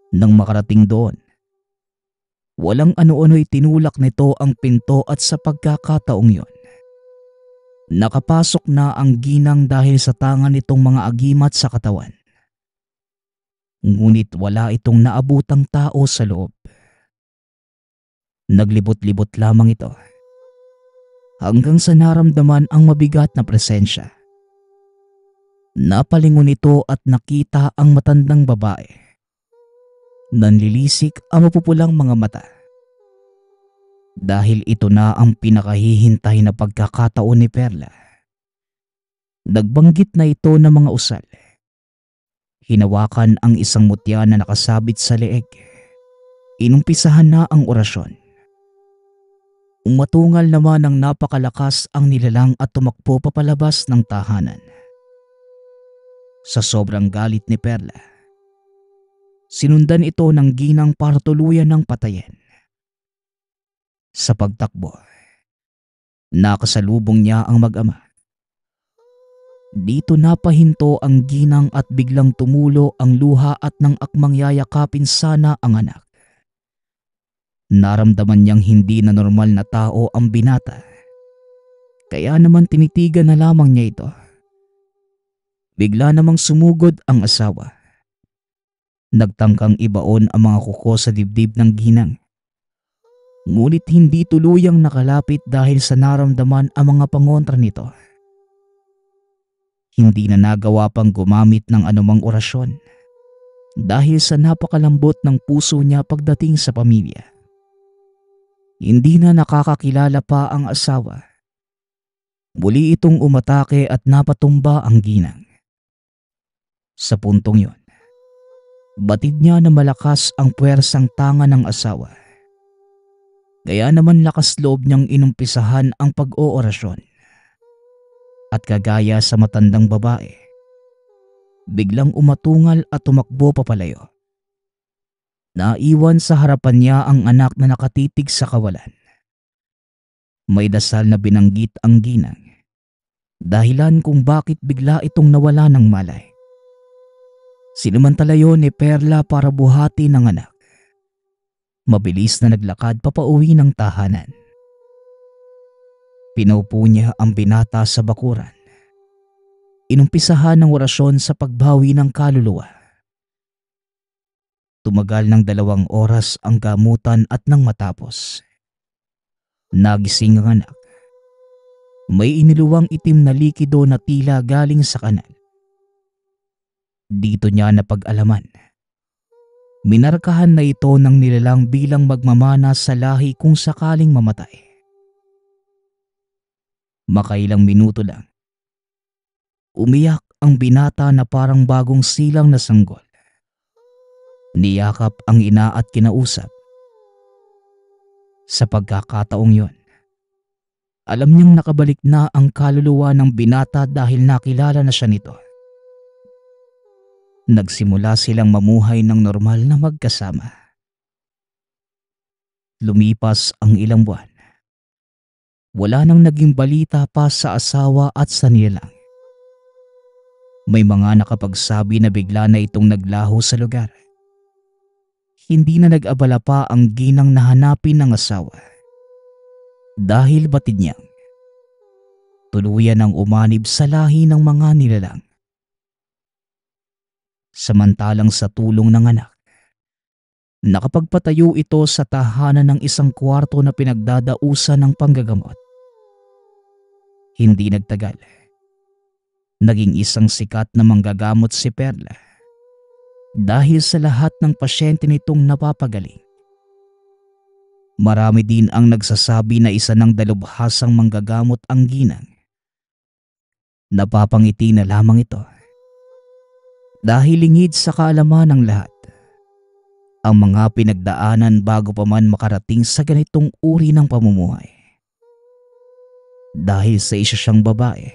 Nang makarating doon, walang ano-ano'y tinulak nito ang pinto at sa pagkakataong yon, nakapasok na ang ginang dahil sa tangan nitong mga agimat sa katawan. Ngunit wala itong naabutang tao sa loob. Naglibot-libot lamang ito hanggang sa naramdaman ang mabigat na presensya. Napalingon ito at nakita ang matandang babae. Nanlilisik ang mapupulang mga mata. Dahil ito na ang pinakahihintay na pagkakataon ni Perla. Nagbanggit na ito ng mga usal. Hinawakan ang isang mutya na nakasabit sa leeg. Inumpisahan na ang orasyon. Umatungal naman ng napakalakas ang nilalang at tumakbo papalabas ng tahanan. Sa sobrang galit ni Perla, sinundan ito ng ginang para tuluyan ng patayin. Sa pagtakbo, nakasalubong niya ang mag-ama. Dito napahinto ang ginang at biglang tumulo ang luha at nang akmang yayakapin sana ang anak. Naramdaman niyang hindi na normal na tao ang binata. Kaya naman tinitigan na lamang niya ito. Bigla namang sumugod ang asawa. Nagtangkang ibaon ang mga kuko sa dibdib ng ginang. Ngunit hindi tuluyang nakalapit dahil sa naramdaman ang mga pangontra nito. Hindi na nagawa pang gumamit ng anumang orasyon dahil sa napakalambot ng puso niya pagdating sa pamilya. Hindi na nakakakilala pa ang asawa. Muli itong umatake at napatumba ang ginang. Sa puntong yon, batid niya na malakas ang puwersang tanga ng asawa. Kaya naman lakas loob niyang inumpisahan ang pag-oorasyon. At kagaya sa matandang babae, biglang umatungal at tumakbo papalayo. Naiwan sa harapan niya ang anak na nakatitig sa kawalan. May dasal na binanggit ang ginang, dahilan kung bakit bigla itong nawala ng malay. Sinamantala yon ni Perla para buhati ng anak. Mabilis na naglakad papauwi ng tahanan. Pinaupo niya ang binata sa bakuran. Inumpisahan ng orasyon sa pagbawi ng kaluluwa. Tumagal ng 2 oras ang gamutan at nang matapos, nagising ang anak. May iniluwang itim na likido na tila galing sa kanal. Dito niya napag-alaman. Minarkahan na ito ng nilalang bilang magmamana sa lahi kung sakaling mamatay. Makailang minuto lang, umiyak ang binata na parang bagong silang na sanggol. Niyakap ang ina at kinausap. Sa pagkakataong yon, alam niyang nakabalik na ang kaluluwa ng binata dahil nakilala na siya nito. Nagsimula silang mamuhay ng normal na magkasama. Lumipas ang ilang buwan. Wala nang naging balita pa sa asawa at sa nilalang. May mga nakapagsabi na bigla na itong naglaho sa lugar. Hindi na nag-abala pa ang ginang na hanapin ng asawa. Dahil batid niyang tuluyan ang umanib sa lahi ng mga nilalang. Samantalang sa tulong ng anak, nakapagpatayo ito sa tahanan ng isang kwarto na pinagdadausan ng panggagamot. Hindi nagtagal, naging isang sikat na manggagamot si Perla. Dahil sa lahat ng pasyente nitong napapagaling. Marami din ang nagsasabi na isa ng dalubhasang manggagamot ang ginang. Napapangiti na lamang ito. Dahil lingid sa kaalaman ng lahat, ang mga pinagdaanan bago pa man makarating sa ganitong uri ng pamumuhay. Dahil sa isa siyang babae,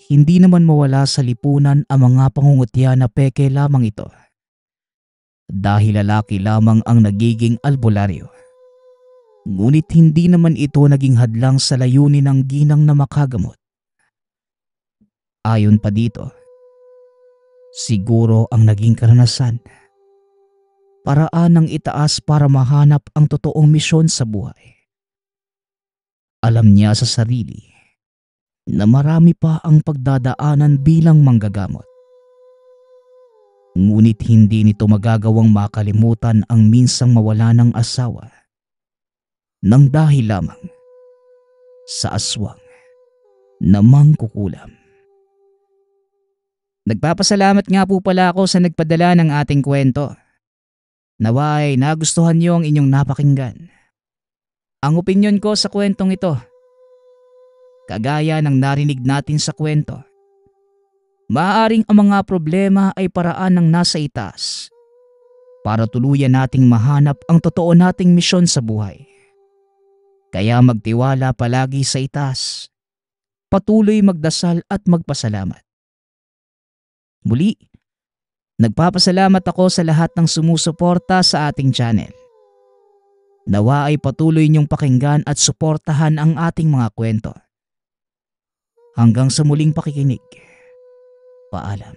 hindi naman mawala sa lipunan ang mga pangungutya na peke lamang ito. Dahil lalaki lamang ang nagiging albularyo. Ngunit hindi naman ito naging hadlang sa layunin ng ginang na makagamot. Ayon pa dito, siguro ang naging karanasan, paraan ng itaas para mahanap ang totoong misyon sa buhay. Alam niya sa sarili na marami pa ang pagdadaanan bilang manggagamot. Ngunit hindi nito magagawang makalimutan ang minsang mawala ng asawa nang dahil lamang sa aswang na mangkukulam. Nagpapasalamat nga po pala ako sa nagpadala ng ating kwento. Naway nagustuhan niyo ang inyong napakinggan. Ang opinyon ko sa kwentong ito, kagaya ng narinig natin sa kwento, maaaring ang mga problema ay paraan ng nasa itaas para tuluyan nating mahanap ang totoo nating misyon sa buhay. Kaya magtiwala palagi sa itaas, patuloy magdasal at magpasalamat. Muli, nagpapasalamat ako sa lahat ng sumusuporta sa ating channel. Nawa ay patuloy niyong pakinggan at suportahan ang ating mga kwento. Hanggang sa muling pakikinig. Paalam.